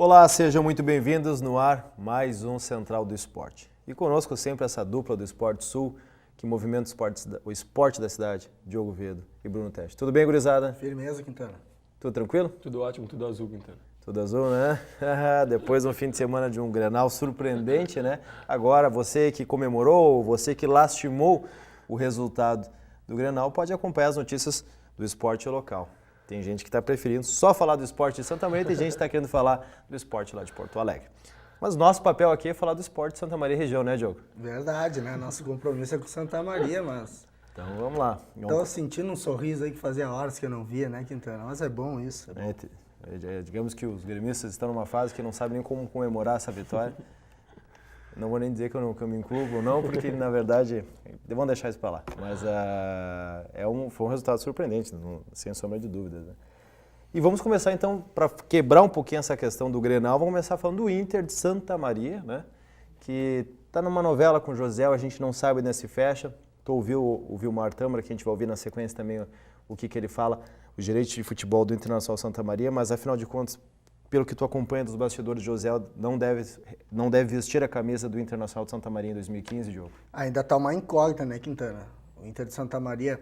Olá, sejam muito bem-vindos no ar, mais um Central do Esporte. E conosco sempre essa dupla do Esporte Sul, que movimenta o esporte da cidade, Diogo Vedo e Bruno Teste. Tudo bem, gurizada? Firmeza, Quintana. Tudo tranquilo? Tudo ótimo, tudo azul, Quintana. Tudo azul, né? Depois de um fim de semana de um Grenal surpreendente, né? Agora, você que comemorou, você que lastimou o resultado do Grenal, pode acompanhar as notícias do esporte local. Tem gente que está preferindo só falar do esporte de Santa Maria, tem gente que está querendo falar do esporte lá de Porto Alegre. Mas nosso papel aqui é falar do esporte de Santa Maria e região, né, Diogo? Verdade, né? Nosso compromisso é com Santa Maria, mas... Então vamos lá. Tô sentindo um sorriso aí que fazia horas que eu não via, né, Quintana? Mas é bom isso. É bom. Digamos que os gremistas estão numa fase que não sabem nem como comemorar essa vitória. Não vou nem dizer que eu me incluo ou não, porque na verdade, vamos deixar isso para lá. Mas foi um resultado surpreendente, sem sombra de dúvidas, né? E vamos começar então, para quebrar um pouquinho essa questão do Grenal, vamos começar falando do Inter de Santa Maria, né? Que está numa novela com o José, a gente não sabe ainda se fecha. Tu ouviu o Vilmar Tâmara, que a gente vai ouvir na sequência também o que ele fala, o gerente de futebol do Internacional Santa Maria, mas afinal de contas, pelo que tu acompanha dos bastidores, José não deve vestir a camisa do Internacional de Santa Maria em 2015, Diogo? Ainda está uma incógnita, né, Quintana? O Inter de Santa Maria,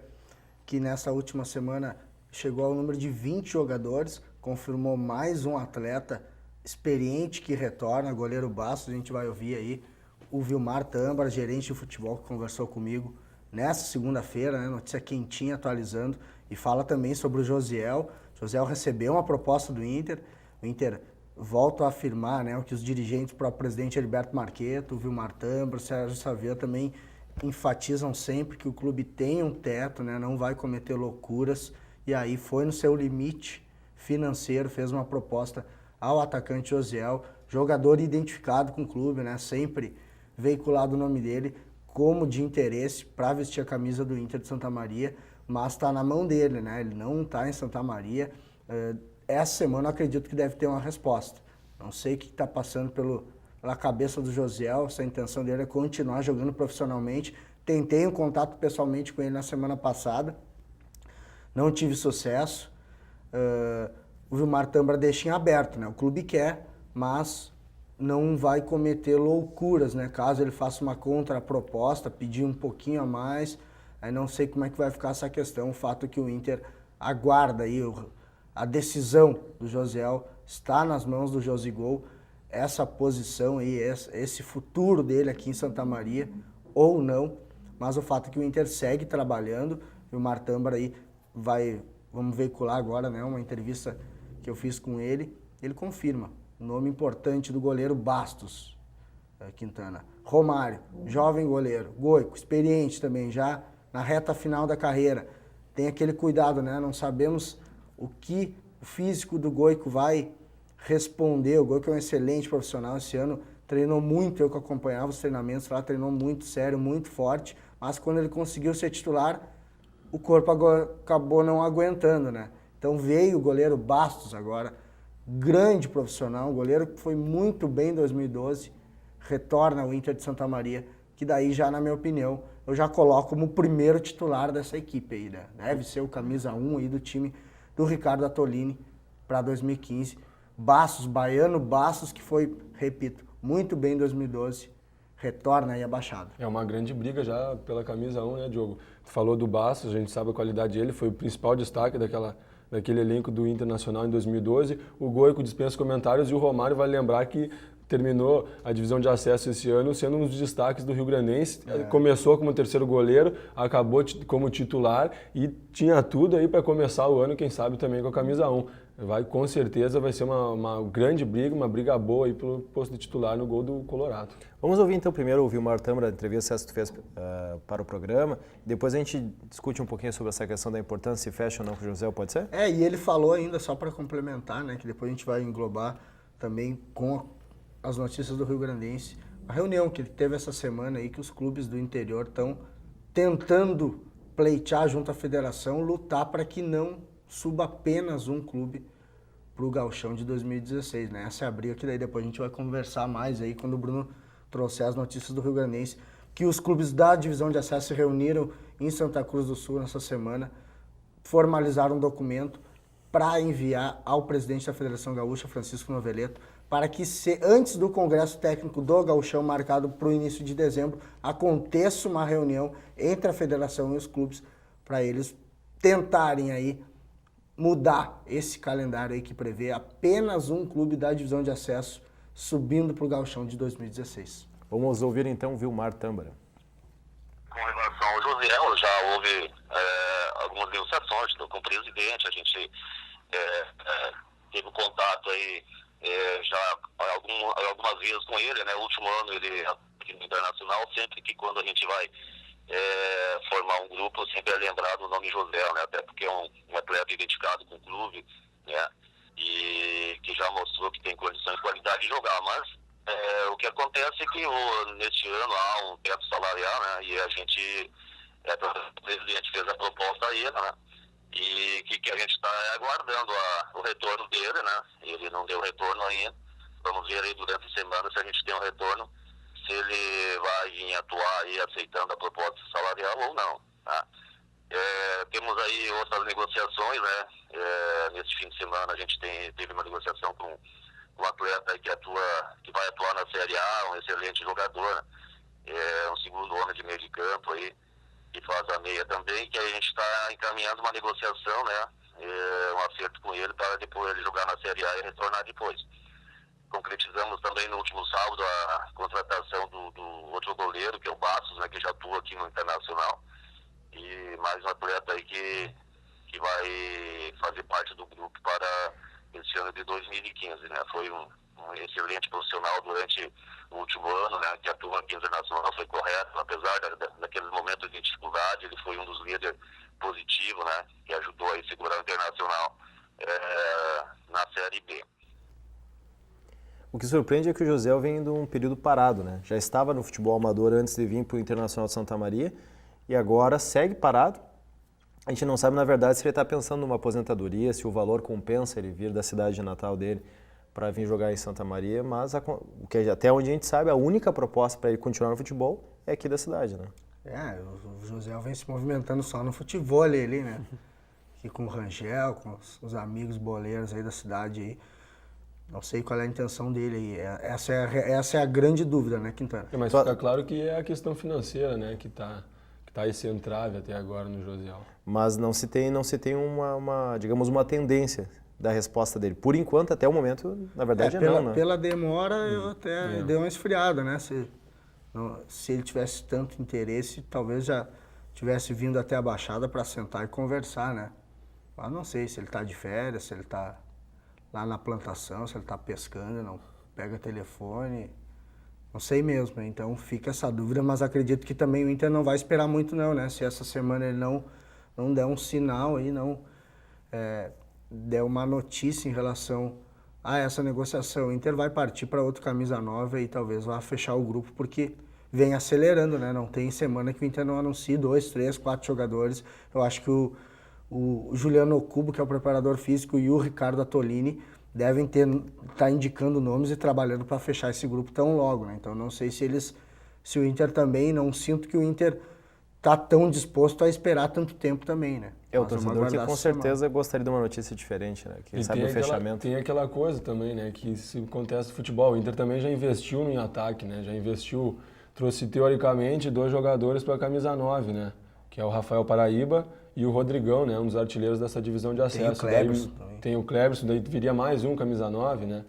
que nessa última semana chegou ao número de 20 jogadores, confirmou mais um atleta experiente que retorna, goleiro Bastos, a gente vai ouvir aí o Vilmar Tâmara, gerente de futebol, que conversou comigo nessa segunda-feira, né, notícia quentinha, atualizando, e fala também sobre o Josiel. Josiel recebeu uma proposta do Inter, o Inter volta a afirmar, né, o que os dirigentes, o próprio presidente Heriberto Marqueto, o Vilmar Tâmara, o Sérgio Xavier também enfatizam sempre que o clube tem um teto, né, não vai cometer loucuras, e aí foi no seu limite financeiro, fez uma proposta ao atacante Josiel, jogador identificado com o clube, né, sempre veiculado o nome dele como de interesse para vestir a camisa do Inter de Santa Maria, mas está na mão dele, né, ele não está em Santa Maria. Essa semana eu acredito que deve ter uma resposta. Não sei o que está passando pela cabeça do Josiel, se a intenção dele é continuar jogando profissionalmente. Tentei um contato pessoalmente com ele na semana passada, não tive sucesso. O Vilmar Tâmara deixa em aberto, né? O clube quer, mas não vai cometer loucuras, né? Caso ele faça uma contraproposta, pedir um pouquinho a mais, aí não sei como é que vai ficar essa questão. O fato é que o Inter aguarda aí a decisão do Josiel, está nas mãos do Josigol, essa posição aí, esse futuro dele aqui em Santa Maria, ou não, mas o fato é que o Inter segue trabalhando, e o Vilmar Tâmara aí vamos veicular agora, né, uma entrevista que eu fiz com ele confirma o nome importante do goleiro Bastos, Quintana. Romário, jovem goleiro, Goico, experiente também, já na reta final da carreira, tem aquele cuidado, né, não sabemos o que o físico do Goico vai responder. O Goico é um excelente profissional esse ano, treinou muito, eu que acompanhava os treinamentos lá, treinou muito sério, muito forte, mas quando ele conseguiu ser titular, o corpo acabou não aguentando, né? Então veio o goleiro Bastos agora, grande profissional, um goleiro que foi muito bem em 2012, retorna ao Inter de Santa Maria, que daí já, na minha opinião, eu já coloco como o primeiro titular dessa equipe aí, né? Deve ser o camisa 1 aí do time do Ricardo Attolini para 2015. Bastos, baiano Bastos, que foi, repito, muito bem em 2012, retorna aí abaixado. É uma grande briga já pela camisa 1, né, Diogo? Tu falou do Bastos, a gente sabe a qualidade dele, foi o principal destaque daquele elenco do Internacional em 2012. O Goico dispensa comentários e o Romário vai lembrar que terminou a divisão de acesso esse ano sendo um dos destaques do Rio Grandense. Começou como terceiro goleiro, acabou como titular e tinha tudo aí para começar o ano, quem sabe também com a camisa 1. Com certeza vai ser uma grande briga, uma briga boa aí pelo posto de titular no gol do Colorado. Vamos ouvir então primeiro o Vilmar Tâmara, a entrevista que tu fez para o programa, depois a gente discute um pouquinho sobre essa questão da importância, se fecha ou não com o José, pode ser? E ele falou ainda, só para complementar, né, que depois a gente vai englobar também com as notícias do Rio Grandense, a reunião que ele teve essa semana aí, que os clubes do interior estão tentando pleitear junto à federação, lutar para que não suba apenas um clube para o Gauchão de 2016, né? Essa é a briga que daí depois a gente vai conversar mais aí quando o Bruno trouxer as notícias do Rio Grandense, que os clubes da divisão de acesso se reuniram em Santa Cruz do Sul nessa semana, formalizaram um documento para enviar ao presidente da Federação Gaúcha, Francisco Noveleto, para que antes do Congresso Técnico do Gauchão, marcado para o início de dezembro, aconteça uma reunião entre a federação e os clubes para eles tentarem aí mudar esse calendário aí que prevê apenas um clube da divisão de acesso subindo para o Gauchão de 2016. Vamos ouvir então o Vilmar Tâmbara. Com relação ao José, já houve algumas negociações com o presidente, a gente teve um contato aí já algumas vezes com ele, né? O último ano ele aqui no Internacional, sempre que quando a gente vai formar um grupo, sempre é lembrado o nome José, né? Até porque é um atleta identificado com o clube, né? E que já mostrou que tem condições de qualidade de jogar, mas o que acontece é que neste ano há um teto salarial, né? E a gente, o presidente fez a proposta a ele, né? E que a gente está aguardando o retorno dele, né? Ele não deu retorno ainda. Vamos ver aí durante a semana se a gente tem um retorno, se ele vai vir atuar aí aceitando a proposta salarial ou não, tá? Temos aí outras negociações, né? Nesse fim de semana a gente teve uma negociação com um atleta que vai atuar na Série A, um excelente jogador, um segundo homem de meio de campo aí, que faz a meia também, que a gente está encaminhando uma negociação, né? Um acerto com ele para depois ele jogar na Série A e retornar depois. Concretizamos também no último sábado a contratação do outro goleiro, que é o Bastos, né? Que já atua aqui no Internacional. E mais um atleta aí que vai fazer parte do grupo para esse ano de 2015, né? Foi um excelente profissional durante o último ano, né? Que atua aqui no Internacional, foi correto, apesar daqueles momentos de dificuldade, ele foi um dos líderes positivos, né? Que ajudou a segurar o Internacional na Série B. O que surpreende é que o José vem de um período parado, né? Já estava no futebol amador antes de vir para o Internacional de Santa Maria e agora segue parado. A gente não sabe, na verdade, se ele está pensando numa aposentadoria, se o valor compensa ele vir da cidade de natal dele para vir jogar em Santa Maria, mas até onde a gente sabe, a única proposta para ele continuar no futebol é aqui da cidade, né? O José vem se movimentando só no futebol ali, né? Aqui com o Rangel, com os amigos boleiros aí da cidade aí. Não sei qual é a intenção dele aí. Essa é a grande dúvida, né, Quintana? Mas fica claro que é a questão financeira, né, que tá esse entrave até agora no José. Mas não se tem digamos, uma tendência da resposta dele. Por enquanto, até o momento, na verdade, não, né? Pela demora, eu até dei uma esfriada, né? Se ele tivesse tanto interesse, talvez já tivesse vindo até a Baixada para sentar e conversar, né? Mas não sei se ele está de férias, se ele está lá na plantação, se ele está pescando, não pega telefone, não sei mesmo, né? Então fica essa dúvida, mas acredito que também o Inter não vai esperar muito não, né? Se essa semana ele não der um sinal aí, não der uma notícia em relação a essa negociação, o Inter vai partir para outro camisa nova e talvez vá fechar o grupo, porque vem acelerando, né? Não tem semana que o Inter não anuncie 2, 3, 4 jogadores. Eu acho que o Juliano Okubo, que é o preparador físico, e o Ricardo Attolini devem estar indicando nomes e trabalhando para fechar esse grupo tão logo, né? Então não sei se o Inter também, não sinto que o Inter está tão disposto a esperar tanto tempo também, né? O torcedor que com certeza gostaria de uma notícia diferente, né? Que sabe o fechamento. Tem aquela coisa também, né? Que se acontece no futebol, o Inter também já investiu em ataque, né? Trouxe teoricamente 2 jogadores para a camisa 9, né? Que é o Rafael Paraíba e o Rodrigão, né? Um dos artilheiros dessa divisão de acesso. Tem o Cleberson, daí viria mais um camisa 9, né?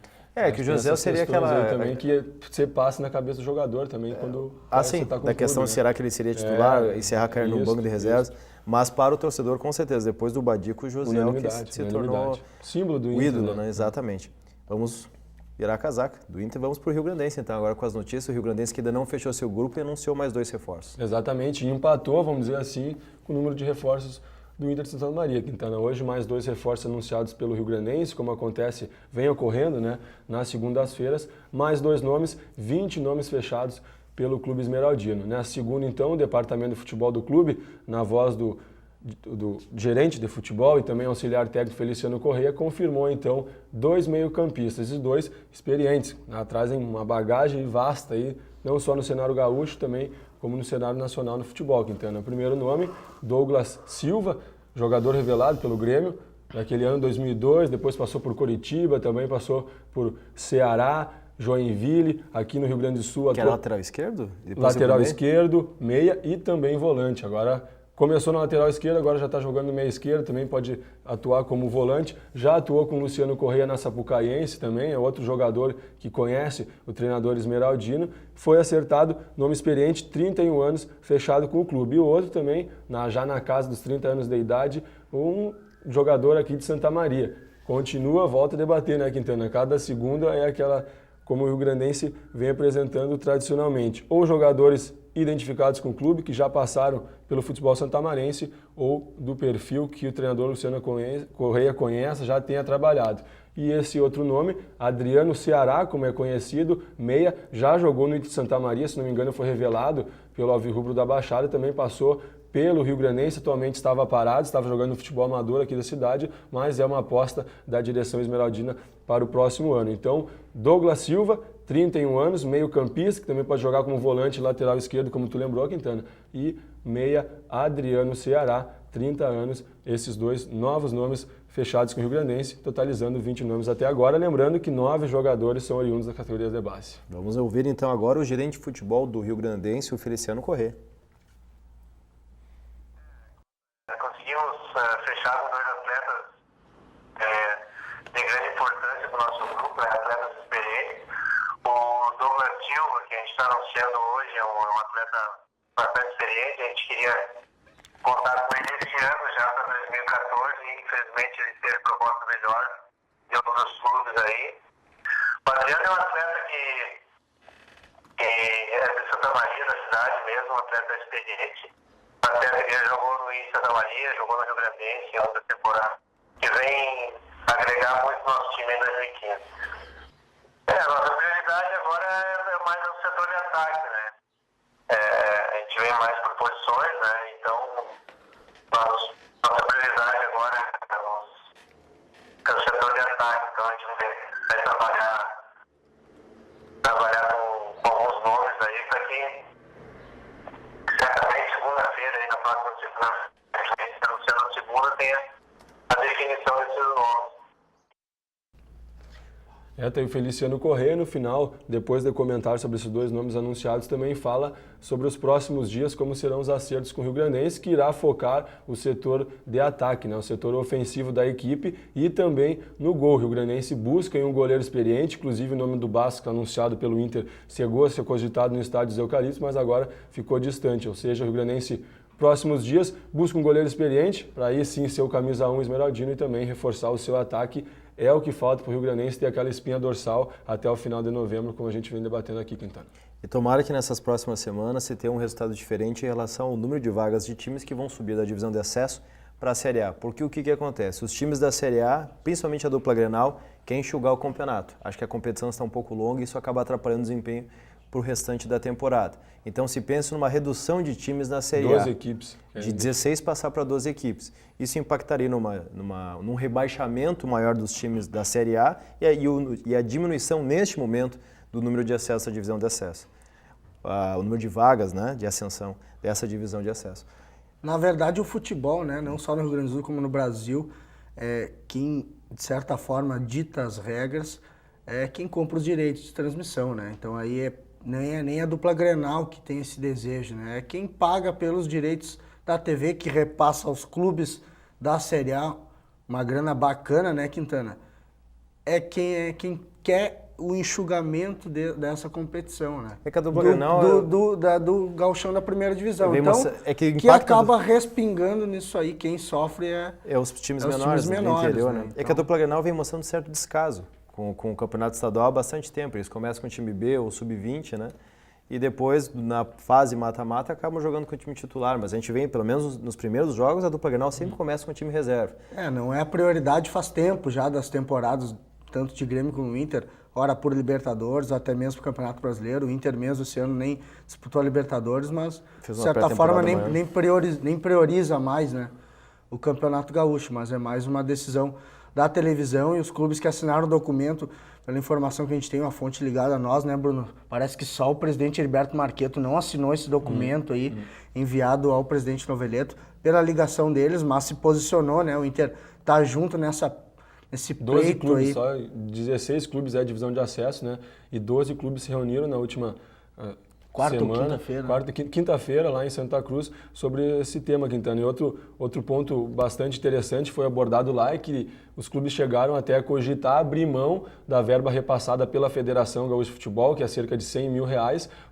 Que o José seria aquela... também que você passa na cabeça do jogador também quando... sim, tá da questão de será que ele seria titular, encerrar cair no banco de reservas. Isso. Mas para o torcedor, com certeza, depois do Badico, o José que se tornou símbolo do Inter, o ídolo, né? Exatamente. Vamos virar a casaca do Inter, vamos para o Rio Grandense, então, agora com as notícias. O Rio Grandense que ainda não fechou seu grupo e anunciou mais 2 reforços. Exatamente, e empatou, vamos dizer assim, com o número de reforços do Inter de Santa Maria, Quintana. Hoje, mais 2 reforços anunciados pelo Rio Grandense, como vem ocorrendo, né, nas segundas-feiras, mais 2 nomes, 20 nomes fechados pelo Clube Esmeraldino. Na segunda, então, o departamento de futebol do clube, na voz do gerente de futebol e também auxiliar técnico Feliciano Corrêa, confirmou, então, 2 meio-campistas e 2 experientes, trazem uma bagagem vasta aí, não só no cenário gaúcho, também como no cenário nacional no futebol, Quintana. O primeiro nome, Douglas Silva, jogador revelado pelo Grêmio, naquele ano 2002, depois passou por Coritiba, também passou por Ceará, Joinville, aqui no Rio Grande do Sul. Que era lateral esquerdo? Lateral esquerdo, meia e também volante. Agora começou na lateral esquerda, agora já está jogando meia esquerda, também pode atuar como volante. Já atuou com o Luciano Correia na Sapucaiense também, é outro jogador que conhece o treinador esmeraldino. Foi acertado, nome experiente, 31 anos, fechado com o clube. E o outro também, já na casa dos 30 anos de idade, um jogador aqui de Santa Maria. Continua, volta a debater, né, Quintana? Cada segunda é aquela, como o rio-grandense vem apresentando tradicionalmente. Ou jogadores identificados com o clube, que já passaram pelo futebol santamarense, ou do perfil que o treinador Luciano Correia conhece, já tenha trabalhado. E esse outro nome, Adriano Ceará, como é conhecido, meia, já jogou no Inter de Santa Maria, se não me engano foi revelado pelo Alvirrubro da Baixada, também passou pelo Rio Grandense, atualmente estava parado, estava jogando no futebol amador aqui da cidade, mas é uma aposta da direção esmeraldina para o próximo ano. Então, Douglas Silva, 31 anos, meio campista, que também pode jogar como volante lateral esquerdo, como tu lembrou, Quintana, e meia Adriano Ceará, 30 anos, esses dois novos nomes fechados com o Rio Grandense, totalizando 20 nomes até agora, lembrando que 9 jogadores são oriundos da categoria de base. Vamos ouvir então agora o gerente de futebol do Rio Grandense, o Feliciano Corrêa. Conseguimos fechar com 2 atletas de grande importância para o nosso grupo, atletas experientes. O Douglas Silva, que a gente está anunciando hoje, é um atleta bastante experiente. A gente queria contar com ele esse ano já para 2014 e infelizmente ele teve proposta melhor de outros clubes aí. O Adriano é um atleta que é de Santa Maria, da cidade mesmo, um atleta experiente. Até ele jogou no Inter de Santa Maria, jogou no Rio Grandense em outra temporada, que vem agregar muito no nosso time em 2015. A nossa prioridade agora é mais no setor de ataque, né? A gente vem mais por posições, né? Então, nossa prioridade agora é o setor de ataque. Então, a gente vai trabalhar com alguns nomes aí para que certamente segunda-feira, aí na próxima segunda, tenha a definição desses nomes. Tem o Feliciano Corrêa no final, depois de comentar sobre esses 2 nomes anunciados, também fala sobre os próximos dias, como serão os acertos com o Rio Grandense, que irá focar o setor de ataque, né, o setor ofensivo da equipe e também no gol. O Rio Grandense busca um goleiro experiente, inclusive o nome do Basco, anunciado pelo Inter, chegou a ser cogitado no estádio dos Eucaliptos, mas agora ficou distante, ou seja, o Rio Grandense, próximos dias, busca um goleiro experiente, para aí sim ser o camisa 1 esmeraldino e também reforçar o seu ataque. É o que falta para o Rio Grandense ter aquela espinha dorsal até o final de novembro, como a gente vem debatendo aqui, Quintana. E tomara que nessas próximas semanas se tenha um resultado diferente em relação ao número de vagas de times que vão subir da divisão de acesso para a Série A. Porque o que acontece? Os times da Série A, principalmente a dupla Grenal, querem enxugar o campeonato. Acho que a competição está um pouco longa e isso acaba atrapalhando o desempenho para o restante da temporada. Então se pensa numa redução de times na Série A. 12 equipes. De 16 passar para 12 equipes. Isso impactaria num rebaixamento maior dos times da Série A e a diminuição neste momento do número de acesso à divisão de acesso. O número de vagas, né, de ascensão dessa divisão de acesso. Na verdade, o futebol, né, não só no Rio Grande do Sul como no Brasil, quem, de certa forma, dita as regras é quem compra os direitos de transmissão, né? Então aí nem a dupla Grenal que tem esse desejo, né? É quem paga pelos direitos da TV, que repassa aos clubes da Série A uma grana bacana, né, Quintana? É quem quer o enxugamento dessa competição, né? É que a dupla Grenal do gauchão da primeira divisão. Então, que acaba respingando nisso aí, quem sofre é os times menores, do interior, né? É que a dupla Grenal vem mostrando certo descaso com o campeonato estadual há bastante tempo. Eles começam com o time B ou sub-20, né? E depois, na fase mata-mata, acabam jogando com o time titular. Mas a gente vê, pelo menos nos primeiros jogos, a dupla Grenal sempre começa com o time reserva. Não é a prioridade faz tempo já das temporadas, tanto de Grêmio como Inter, ora por Libertadores, ou até mesmo pro Campeonato Brasileiro. O Inter mesmo esse ano nem disputou a Libertadores, mas de certa forma nem prioriza mais, né, o Campeonato Gaúcho, mas é mais uma decisão da televisão e os clubes que assinaram o documento, pela informação que a gente tem, uma fonte ligada a nós, né, Bruno? Parece que só o presidente Heriberto Marqueto não assinou esse documento aí, enviado ao presidente Noveleto, pela ligação deles, mas se posicionou, né? O Inter tá junto nesse 12 pleito clubes aí. só, 16 clubes é a divisão de acesso, né? E 12 clubes se reuniram na última Quarta ou semana, quinta-feira, né? quinta-feira lá em Santa Cruz, sobre esse tema, Quintana. E outro ponto bastante interessante foi abordado lá, é que os clubes chegaram até a cogitar abrir mão da verba repassada pela Federação Gaúcha de Futebol, que é cerca de R$100 mil,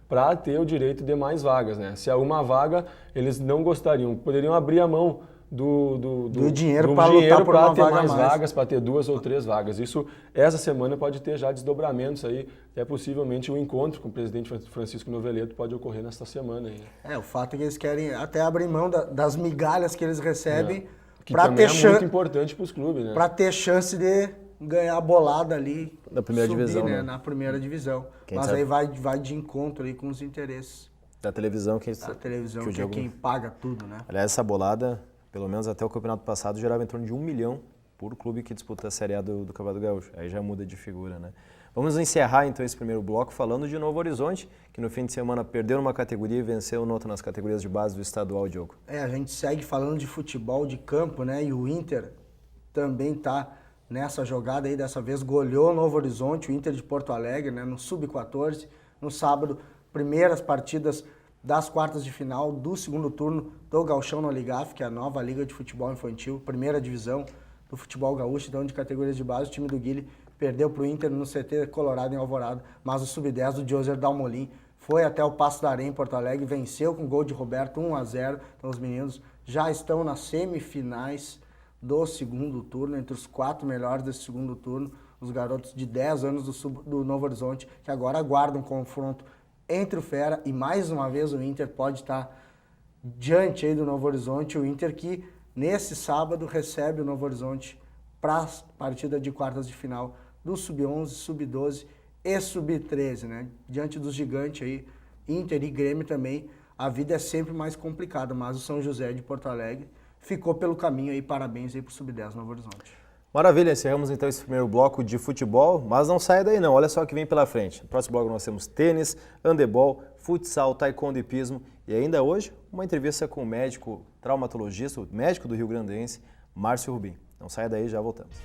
para ter o direito de mais vagas, né? Se há uma vaga, eles não gostariam, poderiam abrir a mão do dinheiro para lutar por uma ter vaga mais mais. vagas, para ter 2 ou 3 vagas. Isso, essa semana pode ter já desdobramentos aí, até possivelmente um encontro com o presidente Francisco Noveleto pode ocorrer nesta semana aí. O fato é que eles querem até abrir mão das migalhas que eles recebem Que para também ter, é muito importante para os clubes, né? ter chance de ganhar a bolada ali Na primeira divisão, né? Na primeira divisão. Quem Mas sabe? aí vai de encontro aí com os interesses Da televisão, da televisão, que o que é Diogo- quem paga tudo, né? Aliás, essa bolada, pelo menos até o campeonato passado, gerava em torno de 1 milhão por clube que disputa a Série A do Campeonato Gaúcho. Aí já muda de figura, né? Vamos encerrar então esse primeiro bloco falando de Novo Horizonte, que no fim de semana perdeu numa categoria e venceu noutra nas categorias de base do estadual, Diogo. A gente segue falando de futebol de campo, né? E o Inter também tá nessa jogada aí, dessa vez goleou o Novo Horizonte, o Inter de Porto Alegre, né? No Sub-14, no sábado, primeiras partidas das quartas de final do segundo turno do Gauchão no Oligaf, que é a nova liga de futebol infantil, primeira divisão do futebol gaúcho, então de categorias de base, o time do Guile perdeu para o Inter no CT Colorado em Alvorada, mas o Sub-10 do Joser Dalmolin foi até o Passo da Areia em Porto Alegre, venceu com gol de Roberto 1-0, então os meninos já estão nas semifinais do segundo turno, entre os 4 melhores desse segundo turno, os garotos de 10 anos do Novo Horizonte, que agora aguardam um confronto entre o Fera e mais uma vez o Inter pode estar diante aí do Novo Horizonte, o Inter que nesse sábado recebe o Novo Horizonte para a partida de quartas de final do Sub-11, Sub-12 e Sub-13, né? Diante dos gigantes aí, Inter e Grêmio também, a vida é sempre mais complicada, mas o São José de Porto Alegre ficou pelo caminho aí, parabéns aí pro Sub-10 Novo Horizonte. Maravilha, encerramos então esse primeiro bloco de futebol, mas não saia daí não, olha só o que vem pela frente. No próximo bloco nós temos tênis, handebol, futsal, taekwondo e hipismo e ainda hoje uma entrevista com o médico traumatologista, o médico do Rio Grandense, Márcio Rubim. Não saia daí, já voltamos.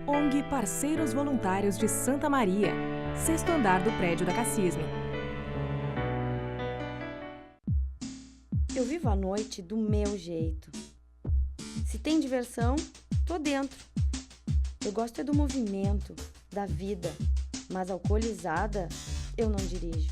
ONG Parceiros Voluntários de Santa Maria, 6º andar do prédio da Cassisme. Eu vivo a noite do meu jeito. Se tem diversão, tô dentro. Eu gosto é do movimento, da vida, mas alcoolizada, eu não dirijo.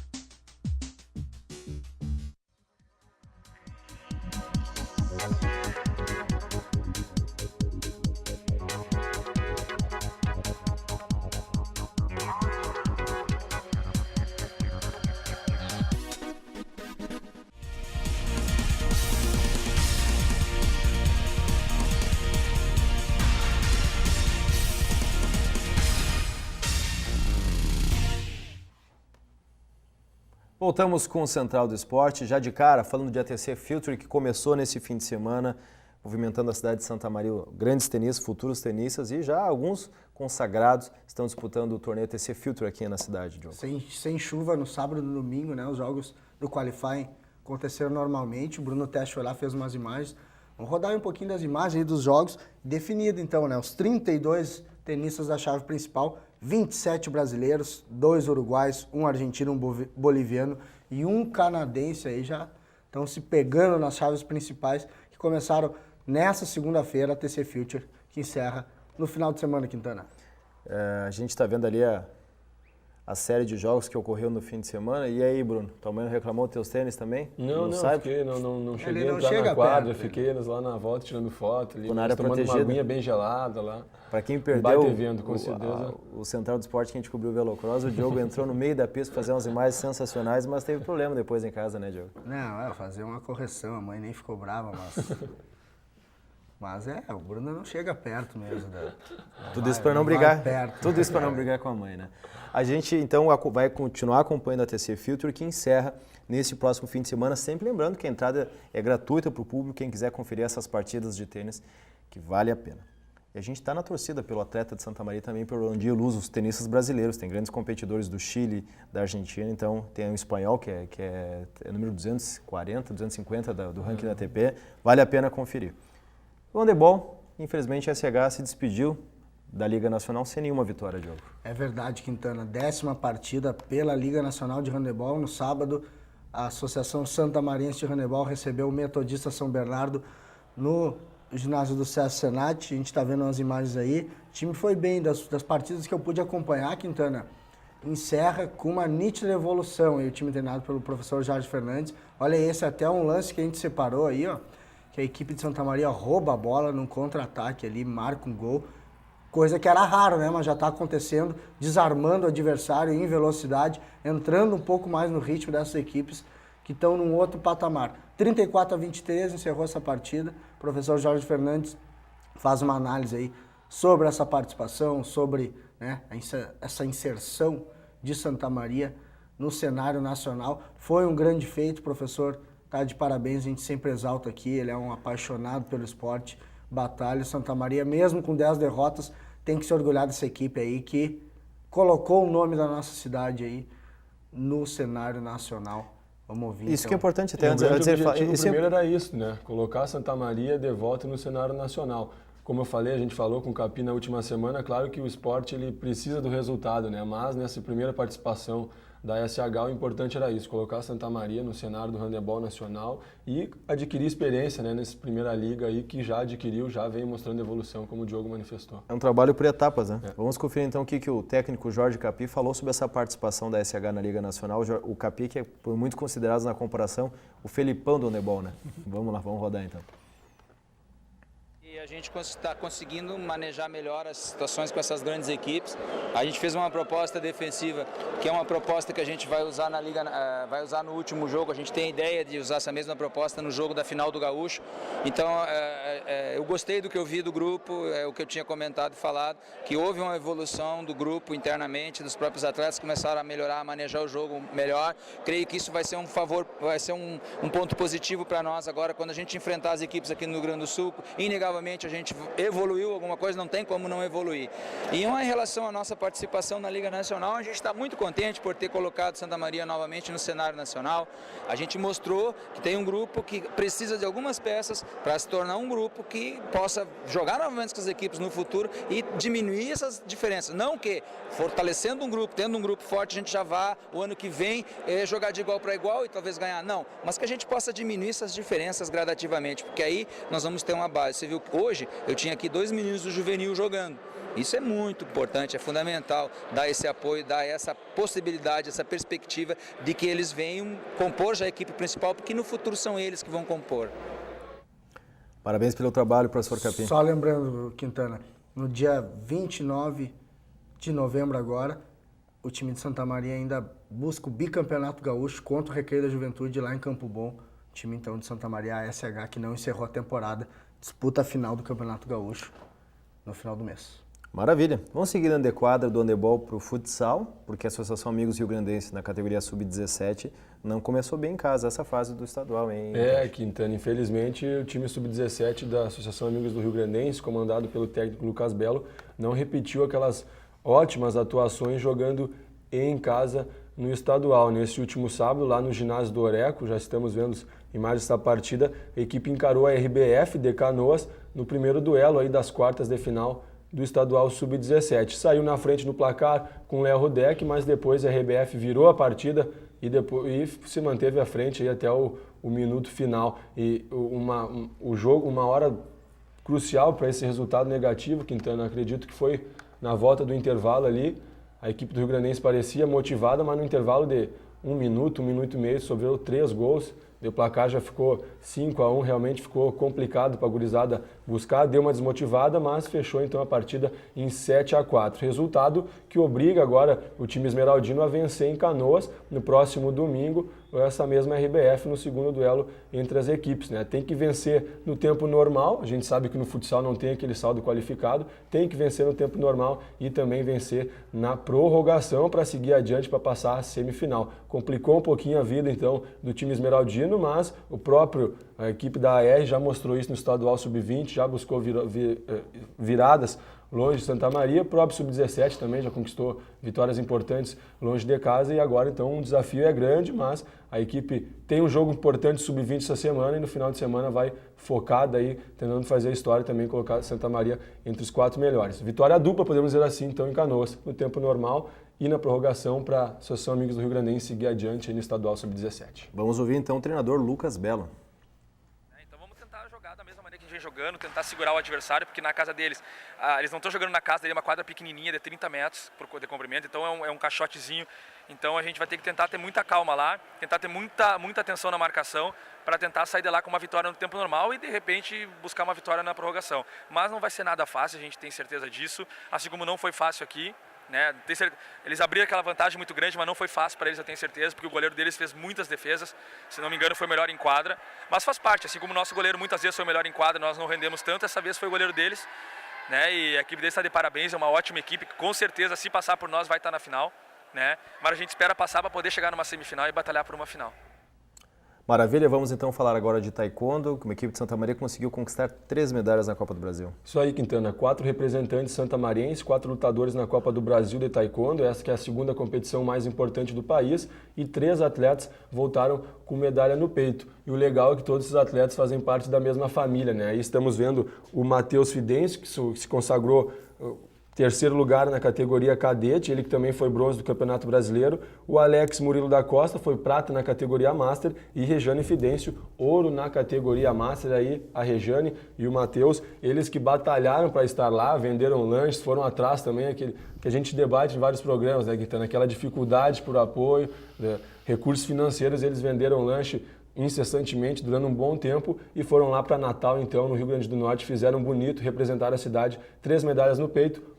Voltamos com o Central do Esporte, já de cara, falando de ATC Future, que começou nesse fim de semana, movimentando a cidade de Santa Maria, grandes tenistas, futuros tenistas, e já alguns consagrados estão disputando o torneio ATC Future aqui na cidade, Diogo. Sem chuva no sábado e no domingo, né? Os jogos do Qualifying aconteceram normalmente, o Bruno Teste foi lá, fez umas imagens. Vamos rodar um pouquinho das imagens aí dos jogos, definido então, né? Os 32 tenistas da chave principal, 27 brasileiros, 2 uruguaios, 1 argentino, 1 boliviano e 1 canadense aí já estão se pegando nas chaves principais que começaram nessa segunda-feira, a TC Future, que encerra no final de semana, Quintana. A gente está vendo ali a a série de jogos que ocorreu no fim de semana. E aí, Bruno, tua mãe não reclamou dos teus tênis também? Não cheguei a entrar na quadra, fiquei lá na volta tirando foto, ali, na área tomando protegida. uma aguinha bem gelada lá. Para quem perdeu baita evento, com certeza. O Central do Esporte que a gente cobriu o Velocross, o Diogo entrou no meio da pista fazer umas imagens sensacionais, mas teve problema depois em casa, né, Diogo? Não, fazer uma correção, a mãe nem ficou brava, mas... Mas o Bruno não chega perto mesmo. Tudo isso para não brigar. Tudo isso para não brigar com a mãe, né? A gente então vai continuar acompanhando a TC Filter, que encerra nesse próximo fim de semana, sempre lembrando que a entrada é gratuita para o público, quem quiser conferir essas partidas de tênis, que vale a pena. E a gente está na torcida pelo atleta de Santa Maria, também pelo Andy Luz, os tenistas brasileiros. Tem grandes competidores do Chile, da Argentina, então tem um espanhol que é número 240, 250 do ranking da ATP. Vale a pena conferir. O handebol, infelizmente, a SH se despediu da Liga Nacional sem nenhuma vitória, Diogo. É verdade, Quintana. 10ª partida pela Liga Nacional de Handebol. No sábado, a Associação Santa Mariense de Handebol recebeu o Metodista São Bernardo no ginásio do César Senati. A gente está vendo umas imagens aí. O time foi bem, das partidas que eu pude acompanhar, Quintana. Encerra com uma nítida evolução. E o time treinado pelo professor Jorge Fernandes. Olha, esse é até um lance que a gente separou aí, ó. Que a equipe de Santa Maria rouba a bola num contra-ataque ali, marca um gol. Coisa que era raro, né? Mas já está acontecendo, desarmando o adversário em velocidade, entrando um pouco mais no ritmo dessas equipes que estão num outro patamar. 34-23, encerrou essa partida. O professor Jorge Fernandes faz uma análise aí sobre essa participação, sobre, né, essa inserção de Santa Maria no cenário nacional. Foi um grande feito, professor. Tá de parabéns, a gente sempre exalta aqui, ele é um apaixonado pelo esporte, batalha. Santa Maria, mesmo com 10 derrotas, tem que se orgulhar dessa equipe aí que colocou o nome da nossa cidade aí no cenário nacional. Vamos ouvir. Isso então. que é importante até antes de falar. O primeiro era isso, né? Colocar Santa Maria de volta no cenário nacional. Como eu falei, a gente falou com o Capi na última semana, claro que o esporte ele precisa do resultado, né? Mas nessa primeira participação da SH, o importante era isso, colocar Santa Maria no cenário do handebol nacional e adquirir experiência, né, nessa primeira liga aí que já adquiriu, já vem mostrando evolução, como o Diogo manifestou. É um trabalho por etapas, né? Vamos conferir então o que o técnico Jorge Capi falou sobre essa participação da SH na Liga Nacional. O Capi, que é por muito considerado na comparação o Felipão do handebol, né? Vamos lá, vamos rodar então. E a gente está conseguindo manejar melhor as situações com essas grandes equipes. A gente fez uma proposta defensiva, que é uma proposta que a gente vai usar na Liga, vai usar no último jogo. A gente tem a ideia de usar essa mesma proposta no jogo da final do Gaúcho. Então, eu gostei do que eu vi do grupo, o que eu tinha comentado e falado, que houve uma evolução do grupo internamente, dos próprios atletas começaram a melhorar, a manejar o jogo melhor. Creio que isso vai ser um favor, vai ser um ponto positivo para nós agora, quando a gente enfrentar as equipes aqui no Rio Grande do Sul. Inegavelmente a gente evoluiu alguma coisa, não tem como não evoluir. E em relação à nossa participação na Liga Nacional, a gente está muito contente por ter colocado Santa Maria novamente no cenário nacional. A gente mostrou que tem um grupo que precisa de algumas peças para se tornar um grupo que possa jogar novamente com as equipes no futuro e diminuir essas diferenças. Não que fortalecendo um grupo, tendo um grupo forte, a gente já vá o ano que vem jogar de igual para igual e talvez ganhar. Não, mas que a gente possa diminuir essas diferenças gradativamente, porque aí nós vamos ter uma base. Você viu que hoje eu tinha aqui 2 meninos do juvenil jogando. Isso é muito importante, é fundamental dar esse apoio, dar essa possibilidade, essa perspectiva de que eles venham compor já a equipe principal, porque no futuro são eles que vão compor. Parabéns pelo trabalho, professor Capim. Só lembrando, Quintana, no dia 29 de novembro agora, o time de Santa Maria ainda busca o bicampeonato gaúcho contra o Recreio da Juventude lá em Campo Bom. O time então de Santa Maria, a SH, que não encerrou a temporada, disputa a final do Campeonato Gaúcho no final do mês. Maravilha. Vamos seguir dando de quadra do handebol para o futsal, porque a Associação Amigos Rio Grandense, na categoria sub-17, não começou bem em casa essa fase do estadual, hein? Quintana, infelizmente o time sub-17 da Associação Amigos do Rio Grandense, comandado pelo técnico Lucas Belo, não repetiu aquelas ótimas atuações jogando em casa no estadual. Nesse último sábado, lá no ginásio do Oreco, já estamos vendo imagens dessa partida, a equipe encarou a RBF de Canoas no primeiro duelo aí das quartas de final do estadual sub-17. Saiu na frente no placar com o Léo Rodek, mas depois a RBF virou a partida e se manteve à frente aí até o minuto final. E o jogo, uma hora crucial para esse resultado negativo, Quintana, acredito que foi na volta do intervalo ali, A equipe do Rio Grandense parecia motivada, mas no intervalo de 1 minuto e meio, sofreu 3 gols. O placar já ficou 5-1, realmente ficou complicado para a gurizada buscar, deu uma desmotivada, mas fechou então a partida em 7-4. Resultado que obriga agora o time esmeraldino a vencer em Canoas no próximo domingo, essa mesma RBF no segundo duelo entre as equipes, né? Tem que vencer no tempo normal, a gente sabe que no futsal não tem aquele saldo qualificado, tem que vencer no tempo normal e também vencer na prorrogação para seguir adiante para passar a semifinal. Complicou um pouquinho a vida então do time esmeraldino, mas a equipe da AR já mostrou isso no estadual sub-20, já buscou viradas longe de Santa Maria, o próprio sub-17 também já conquistou vitórias importantes longe de casa e agora então um desafio é grande, mas a equipe tem um jogo importante sub-20 essa semana e no final de semana vai focada aí, tentando fazer a história e também colocar Santa Maria entre os 4 melhores. Vitória dupla, podemos dizer assim, então em Canoas, no tempo normal e na prorrogação para a Associação Amigos do Rio Grandense seguir adiante aí no estadual sub-17. Vamos ouvir então o treinador Lucas Belo. Então vamos tentar jogar da mesma maneira que a gente vem jogando, tentar segurar o adversário, porque na casa deles, eles não estão jogando na casa dele, é uma quadra pequenininha de 30 metros de comprimento, então é um caixotezinho. Então a gente vai ter que tentar ter muita calma lá, tentar ter muita atenção na marcação para tentar sair de lá com uma vitória no tempo normal e de repente buscar uma vitória na prorrogação. Mas não vai ser nada fácil, a gente tem certeza disso, assim como não foi fácil aqui. Né? Eles abriram aquela vantagem muito grande, mas não foi fácil para eles, eu tenho certeza, porque o goleiro deles fez muitas defesas, se não me engano foi o melhor em quadra, mas faz parte, assim como o nosso goleiro muitas vezes foi o melhor em quadra, nós não rendemos tanto, essa vez foi o goleiro deles, né? E a equipe deles está de parabéns, é uma ótima equipe, que com certeza se passar por nós vai estar na final, né? Mas a gente espera passar para poder chegar numa semifinal e batalhar por uma final. Maravilha, vamos então falar agora de taekwondo, que uma equipe de Santa Maria conseguiu conquistar 3 medalhas na Copa do Brasil. Isso aí, Quintana, 4 representantes santamarienses, 4 lutadores na Copa do Brasil de taekwondo, essa que é a segunda competição mais importante do país, e 3 atletas voltaram com medalha no peito. E o legal é que todos esses atletas fazem parte da mesma família, né? Aí estamos vendo o Matheus Fidêncio, que se consagrou 3º lugar na categoria cadete, ele que também foi bronze do Campeonato Brasileiro. O Alex Murilo da Costa foi prata na categoria Master e Rejane Fidêncio, ouro na categoria Master. Aí a Rejane e o Matheus, eles que batalharam para estar lá, venderam lanches, foram atrás também, aquele que a gente debate em vários programas, né, Guitana, aquela dificuldade por apoio, né, recursos financeiros, eles venderam lanche incessantemente, durante um bom tempo, e foram lá para Natal, então, no Rio Grande do Norte, fizeram bonito, representaram a cidade, 3 medalhas no peito,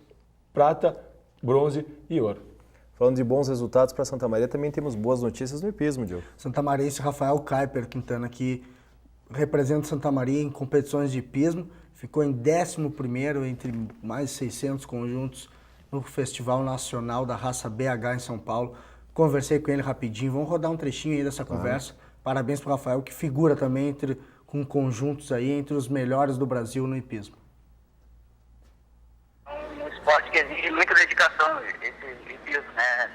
prata, bronze e ouro. Falando de bons resultados para Santa Maria, também temos boas notícias no hipismo, Diogo. Santamariense Rafael Kuiper, Quintana, que representa Santa Maria em competições de hipismo, ficou em 11º entre mais de 600 conjuntos no Festival Nacional da Raça BH em São Paulo. Conversei com ele rapidinho, vamos rodar um trechinho aí dessa conversa. Parabéns para o Rafael, que figura também com conjuntos aí entre os melhores do Brasil no hipismo. Esporte que exige muita dedicação, esse hipismo, né?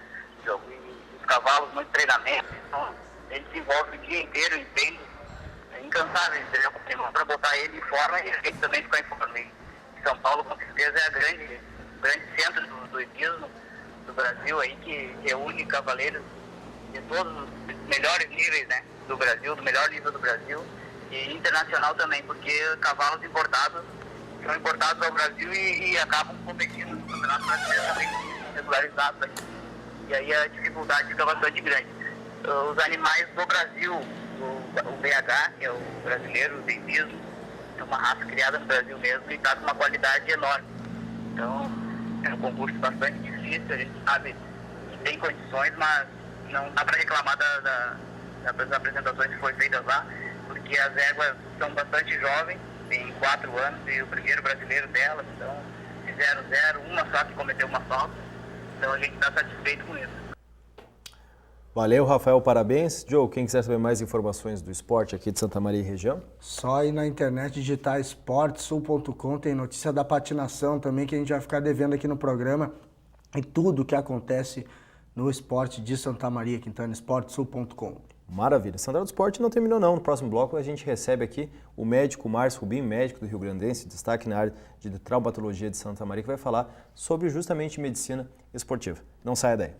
Os cavalos, muito treinamento, então ele se envolve o dia inteiro, empenho, incansável, entendeu? Para botar ele em forma e a gente também ficar em forma. E São Paulo, com certeza, é o grande centro do hipismo do Brasil, aí, que reúne cavaleiros de todos os melhores níveis, né? Do Brasil, do melhor nível do Brasil, e internacional também, porque cavalos importados são importados ao Brasil e acabam competindo no Campeonato Brasileiro também regularizados aqui. E aí a dificuldade fica bastante grande. Os animais do Brasil, o BH, que é o brasileiro, o hipismo, é uma raça criada no Brasil mesmo e está com uma qualidade enorme. Então, é um concurso bastante difícil, a gente sabe que tem condições, mas não dá para reclamar das apresentações que foram feitas lá, porque as éguas são bastante jovens, tem 4 anos e o primeiro brasileiro delas, então fizeram 0, uma só que cometeu uma falta, então a gente está satisfeito com isso. Valeu, Rafael, parabéns. Joe, quem quiser saber mais informações do esporte aqui de Santa Maria e região? Só ir na internet digitar esportesul.com, tem notícia da patinação também que a gente vai ficar devendo aqui no programa e tudo que acontece no esporte de Santa Maria, Quintana, esportesul.com. Maravilha. Central do Esporte não terminou não. No próximo bloco a gente recebe aqui o médico Márcio Rubim, médico do Rio Grandense, destaque na área de traumatologia de Santa Maria, que vai falar sobre justamente medicina esportiva. Não saia daí.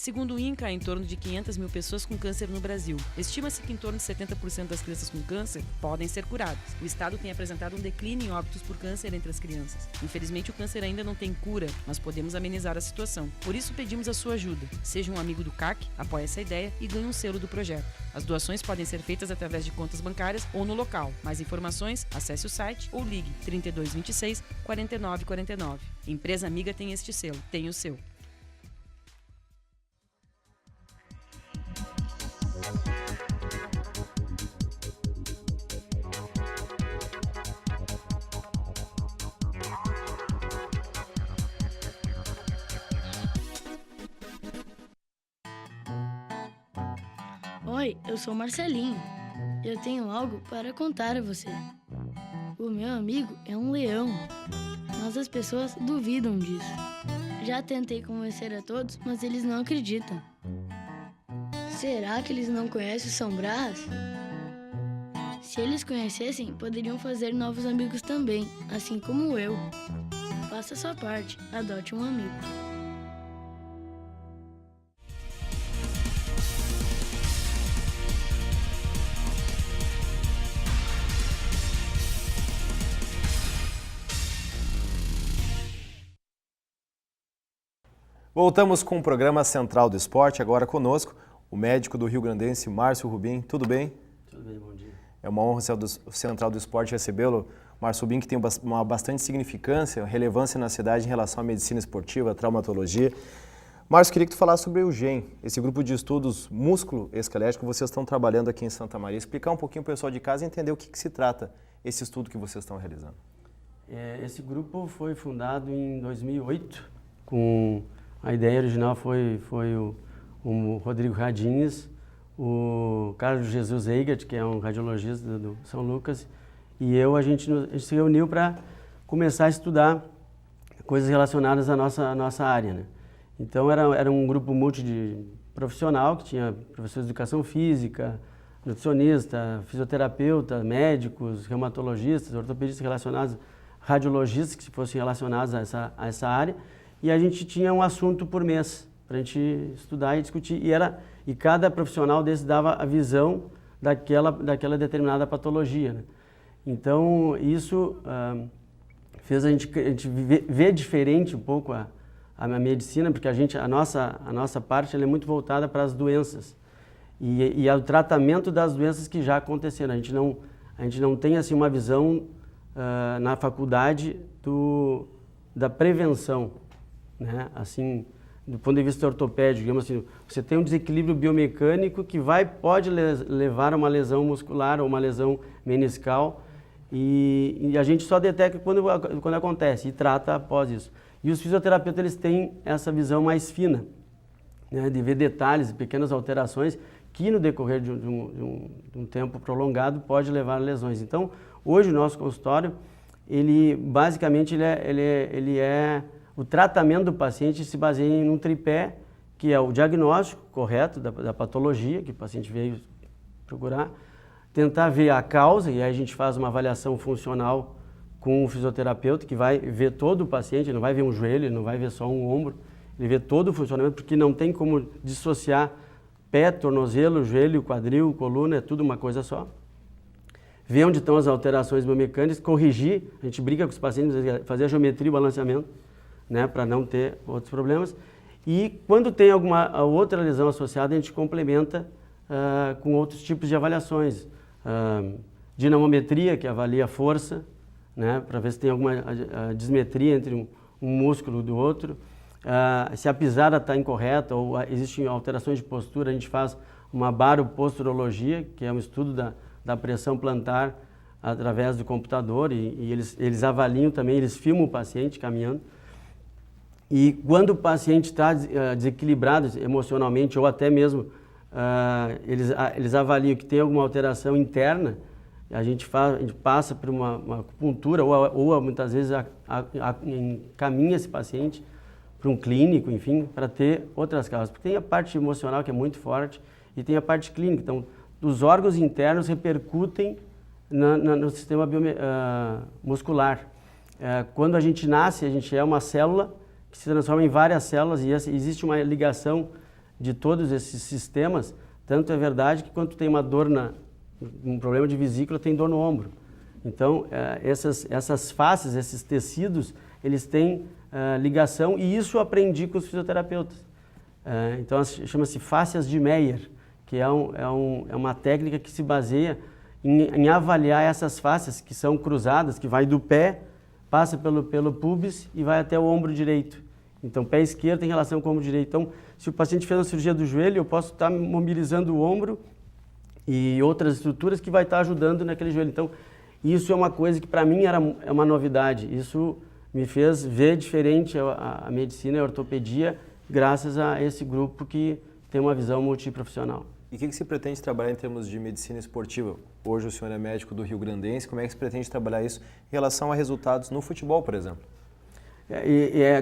Segundo o INCA, há em torno de 500 mil pessoas com câncer no Brasil. Estima-se que em torno de 70% das crianças com câncer podem ser curadas. O estado tem apresentado um declínio em óbitos por câncer entre as crianças. Infelizmente, o câncer ainda não tem cura, mas podemos amenizar a situação. Por isso, pedimos a sua ajuda. Seja um amigo do CAC, apoie essa ideia e ganhe um selo do projeto. As doações podem ser feitas através de contas bancárias ou no local. Mais informações, acesse o site ou ligue 3226 4949. Empresa Amiga tem este selo. Tem o seu. Oi, eu sou Marcelinho. Eu tenho algo para contar a você. O meu amigo é um leão, mas as pessoas duvidam disso. Já tentei convencer a todos, mas eles não acreditam. Será que eles não conhecem o São Brás? Se eles conhecessem, poderiam fazer novos amigos também, assim como eu. Faça a sua parte, adote um amigo. Voltamos com o programa Central do Esporte, agora conosco, o médico do rio-grandense Márcio Rubim. Tudo bem? Tudo bem, bom dia. É uma honra o Central do Esporte recebê-lo. Márcio Rubim, que tem uma bastante significância, relevância na cidade em relação à medicina esportiva, à traumatologia. Márcio, queria que tu falasse sobre o GEM, esse grupo de estudos músculo-esquelético que vocês estão trabalhando aqui em Santa Maria. Explicar um pouquinho para o pessoal de casa e entender o que se trata esse estudo que vocês estão realizando. Esse grupo foi fundado em 2008 com... A ideia original foi o Rodrigo Radinhas, o Carlos Jesus Eigert, que é um radiologista do São Lucas, e a gente se reuniu para começar a estudar coisas relacionadas à nossa área, né? Então era um grupo multiprofissional, que tinha professores de educação física, nutricionista, fisioterapeuta, médicos, reumatologistas, ortopedistas relacionados, radiologistas que fossem relacionados a essa área. E a gente tinha um assunto por mês para a gente estudar e discutir. E cada profissional desse dava a visão daquela determinada patologia, né? Então, isso fez a gente ver diferente um pouco a medicina, porque a nossa parte ela é muito voltada para as doenças e ao tratamento das doenças que já aconteceram. A gente não tem assim, uma visão na faculdade da prevenção. Né? Assim, do ponto de vista ortopédico, digamos assim, você tem um desequilíbrio biomecânico que pode levar a uma lesão muscular ou uma lesão meniscal e a gente só detecta quando acontece e trata após isso. E os fisioterapeutas eles têm essa visão mais fina, né, de ver detalhes, pequenas alterações que no decorrer de um tempo prolongado pode levar a lesões. Então, hoje o nosso consultório, basicamente o tratamento do paciente se baseia em um tripé, que é o diagnóstico correto da patologia que o paciente veio procurar, tentar ver a causa, e aí a gente faz uma avaliação funcional com o fisioterapeuta, que vai ver todo o paciente, não vai ver um joelho, não vai ver só um ombro, ele vê todo o funcionamento, porque não tem como dissociar pé, tornozelo, joelho, quadril, coluna, é tudo uma coisa só. Ver onde estão as alterações biomecânicas, corrigir, a gente brinca com os pacientes, fazer a geometria e o balanceamento, né, para não ter outros problemas. E quando tem alguma outra lesão associada, a gente complementa com outros tipos de avaliações. Dinamometria, que avalia a força, né, para ver se tem alguma dismetria entre um músculo do outro. Se a pisada está incorreta ou existem alterações de postura, a gente faz uma baroposturologia, que é um estudo da pressão plantar através do computador e eles avaliam também, eles filmam o paciente caminhando. E quando o paciente está desequilibrado emocionalmente ou até mesmo eles avaliam que tem alguma alteração interna, a gente passa por uma acupuntura ou muitas vezes encaminha esse paciente para um clínico, enfim, para ter outras causas. Porque tem a parte emocional que é muito forte e tem a parte clínica. Então, os órgãos internos repercutem no sistema muscular. Quando a gente nasce, a gente é uma célula que se transforma em várias células e existe uma ligação de todos esses sistemas, tanto é verdade que quando tem uma dor, um problema de vesícula, tem dor no ombro. Então, essas faces, esses tecidos, eles têm ligação, e isso eu aprendi com os fisioterapeutas. Então, chama-se fáscias de Meyer, que é uma técnica que se baseia em avaliar essas fáscias que são cruzadas, que vai do pé, passa pelo pubis e vai até o ombro direito. Então, pé esquerdo em relação com o ombro direito. Então, se o paciente fez uma cirurgia do joelho, eu posso estar mobilizando o ombro e outras estruturas que vai estar ajudando naquele joelho. Então, isso é uma coisa que para mim é uma novidade. Isso me fez ver diferente a medicina e a ortopedia graças a esse grupo que tem uma visão multiprofissional. E o que se pretende trabalhar em termos de medicina esportiva? Hoje o senhor é médico do Rio Grandense, como é que se pretende trabalhar isso em relação a resultados no futebol, por exemplo?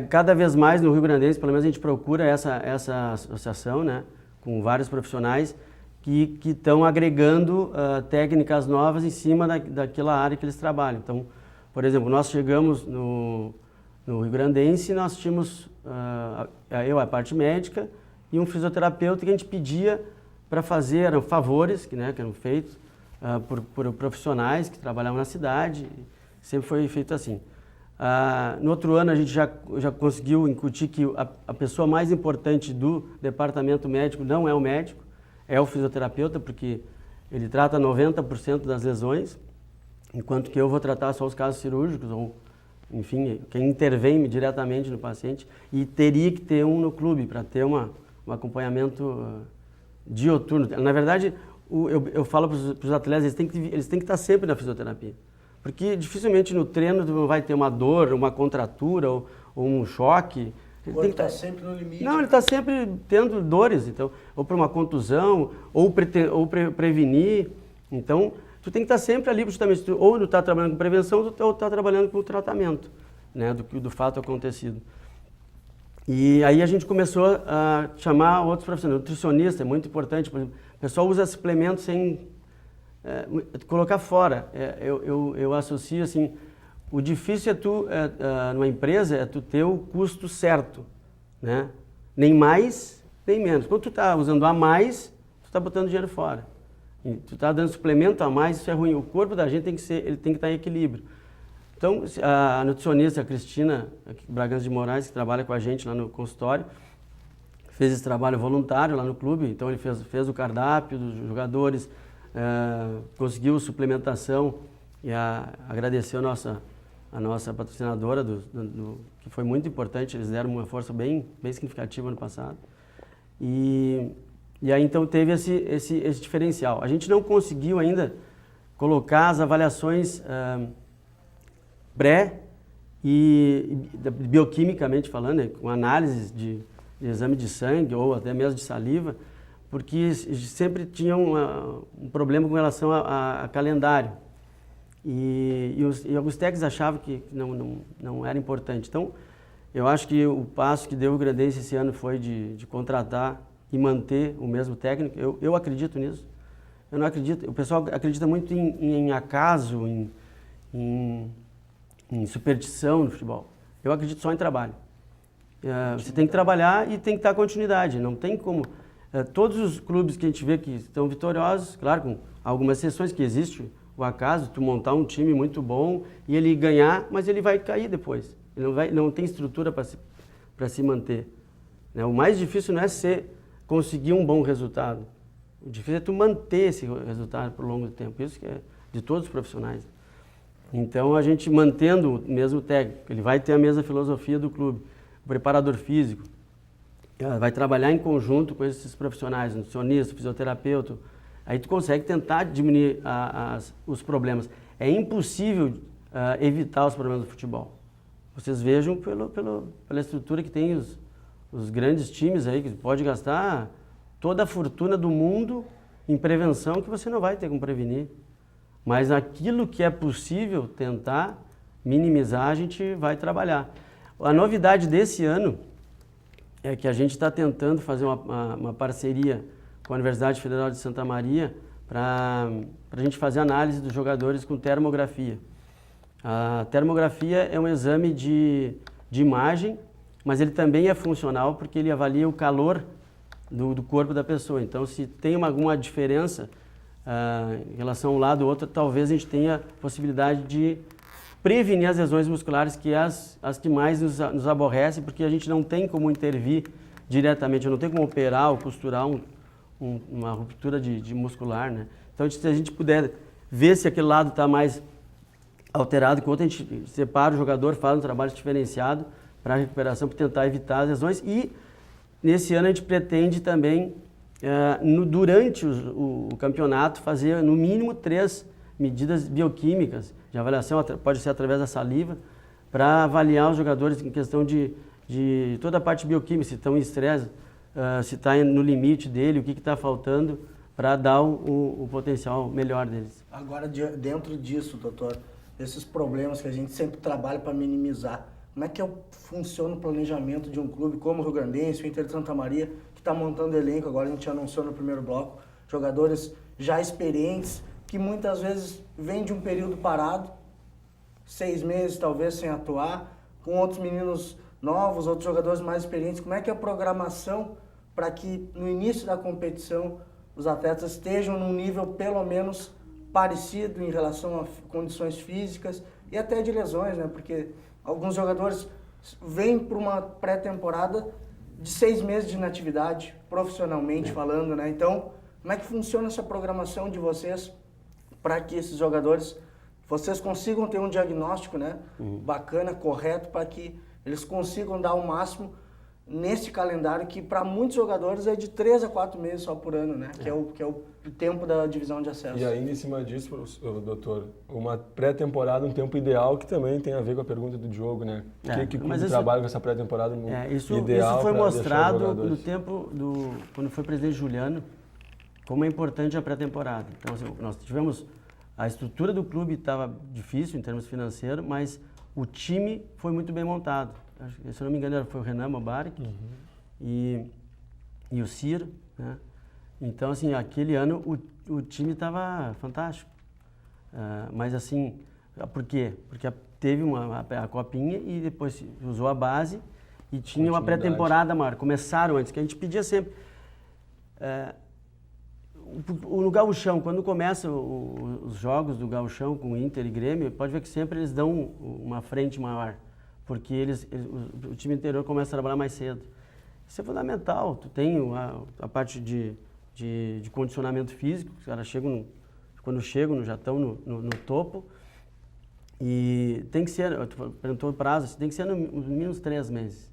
Cada vez mais no Rio Grandense, pelo menos a gente procura essa associação, né, com vários profissionais que estão agregando técnicas novas em cima daquela área que eles trabalham. Então, por exemplo, nós chegamos no Rio Grandense e nós tínhamos a parte médica e um fisioterapeuta que a gente pedia para fazer, eram favores que eram feitos por profissionais que trabalhavam na cidade, sempre foi feito assim. No outro ano a gente já conseguiu incutir que a pessoa mais importante do departamento médico não é o médico, é o fisioterapeuta, porque ele trata 90% das lesões, enquanto que eu vou tratar só os casos cirúrgicos, ou enfim, quem intervém diretamente no paciente, e teria que ter um no clube para ter um acompanhamento dioturno. Na verdade, eu falo para os atletas, eles têm que estar sempre na fisioterapia. Porque dificilmente no treino tu vai ter uma dor, uma contratura ou um choque. Ele está sempre no limite. Não, ele está sempre tendo dores, então, ou para uma contusão, ou prevenir. Então, tu tem que estar sempre ali, justamente, ou tu está trabalhando com prevenção, ou está trabalhando com o tratamento, né, do fato acontecido. E aí a gente começou a chamar outros profissionais. Nutricionista é muito importante, por exemplo, o pessoal usa suplementos sem colocar fora. Eu associo assim, o difícil numa empresa é tu ter o custo certo, né? Nem mais, nem menos. Quando tu está usando a mais, tu está botando dinheiro fora. E tu está dando suplemento a mais, isso é ruim. O corpo da gente ele tem que estar em equilíbrio. Então, a nutricionista, a Cristina Bragança de Moraes, que trabalha com a gente lá no consultório, fez esse trabalho voluntário lá no clube, então ele fez o cardápio dos jogadores, conseguiu suplementação e agradeceu a nossa patrocinadora, que foi muito importante, eles deram uma força bem significativa no passado. E aí então teve esse diferencial. A gente não conseguiu ainda colocar as avaliações pré e bioquimicamente falando, né, com análise de exame de sangue ou até mesmo de saliva, porque sempre tinha um problema com relação a calendário. E alguns técnicos achavam que não era importante. Então, eu acho que o passo que deu o Grandense esse ano foi de contratar e manter o mesmo técnico. Eu acredito nisso. Eu não acredito. O pessoal acredita muito em acaso, em superstição no futebol. Eu acredito só em trabalho. Você tem que trabalhar e tem que dar continuidade. Não tem como... Todos os clubes que a gente vê que estão vitoriosos, claro, com algumas exceções que existe o acaso, tu montar um time muito bom e ele ganhar, mas ele vai cair depois. Ele não tem estrutura para se manter. Né? O mais difícil não é conseguir um bom resultado. O difícil é tu manter esse resultado por longo tempo. Isso que é de todos os profissionais. Então, a gente mantendo o mesmo técnico, ele vai ter a mesma filosofia do clube. O preparador físico vai trabalhar em conjunto com esses profissionais, nutricionista, fisioterapeuta. Aí tu consegue tentar diminuir os problemas. É impossível evitar os problemas do futebol. Vocês vejam pela estrutura que tem os grandes times aí, que pode gastar toda a fortuna do mundo em prevenção que você não vai ter como prevenir. Mas aquilo que é possível tentar minimizar, a gente vai trabalhar. A novidade desse ano é que a gente está tentando fazer uma parceria com a Universidade Federal de Santa Maria para a gente fazer análise dos jogadores com termografia. A termografia é um exame de imagem, mas ele também é funcional porque ele avalia o calor do corpo da pessoa. Então, se tem alguma diferença em relação a um lado ou outro, talvez a gente tenha possibilidade de prevenir as lesões musculares, que as que mais nos aborrecem, porque a gente não tem como intervir diretamente, não tem como operar ou costurar uma ruptura de muscular, né? Então, se a gente puder ver se aquele lado está mais alterado que o outro, a gente separa o jogador, faz um trabalho diferenciado para a recuperação, para tentar evitar as lesões. E nesse ano a gente pretende também, durante o campeonato, fazer no mínimo 3 medidas bioquímicas de avaliação, pode ser através da saliva, para avaliar os jogadores em questão de toda a parte bioquímica, se estão em estresse, se está no limite dele, o que está faltando para dar o potencial melhor deles. Agora, dentro disso, doutor, esses problemas que a gente sempre trabalha para minimizar, como é que funciona o planejamento de um clube como o Rio Grandense, o Inter de Santa Maria, que está montando elenco, agora a gente anunciou no primeiro bloco, jogadores já experientes, que muitas vezes vêm de um período parado, 6 meses talvez sem atuar, com outros meninos novos, outros jogadores mais experientes. Como é que é a programação para que no início da competição os atletas estejam num nível pelo menos parecido em relação a condições físicas e até de lesões, né? Porque alguns jogadores vêm para uma pré-temporada de 6 meses de inatividade, profissionalmente falando, né? Então, como é que funciona essa programação de vocês para que esses jogadores, vocês consigam ter um diagnóstico, né, bacana, correto, para que eles consigam dar o máximo nesse calendário que para muitos jogadores é de 3 a 4 meses só por ano, né? Que é o tempo da divisão de acesso. E ainda em cima disso, doutor, uma pré-temporada, um tempo ideal que também tem a ver com a pergunta do Diogo, né? O que o clube trabalha com essa pré-temporada no ideal? Isso foi mostrado no tempo quando foi presidente Juliano, como é importante a pré-temporada. Então, assim, nós tivemos a estrutura do clube estava difícil em termos financeiros, mas o time foi muito bem montado. Se eu não me engano, foi o Renan Mubarak e o Ciro, né? Então, assim, aquele ano o time estava fantástico. Mas, assim, por quê? Porque teve a copinha e depois usou a base e tinha uma pré-temporada maior. Começaram antes, que a gente pedia sempre. No Gauchão, quando começam os jogos do Gauchão com Inter e Grêmio, pode ver que sempre eles dão uma frente maior, porque o time interior começa a trabalhar mais cedo. Isso é fundamental. Tu tem a parte de condicionamento físico, os caras quando chegam já estão no topo, e tem que ser, tu perguntou o prazo, tem que ser no mínimo 3 meses.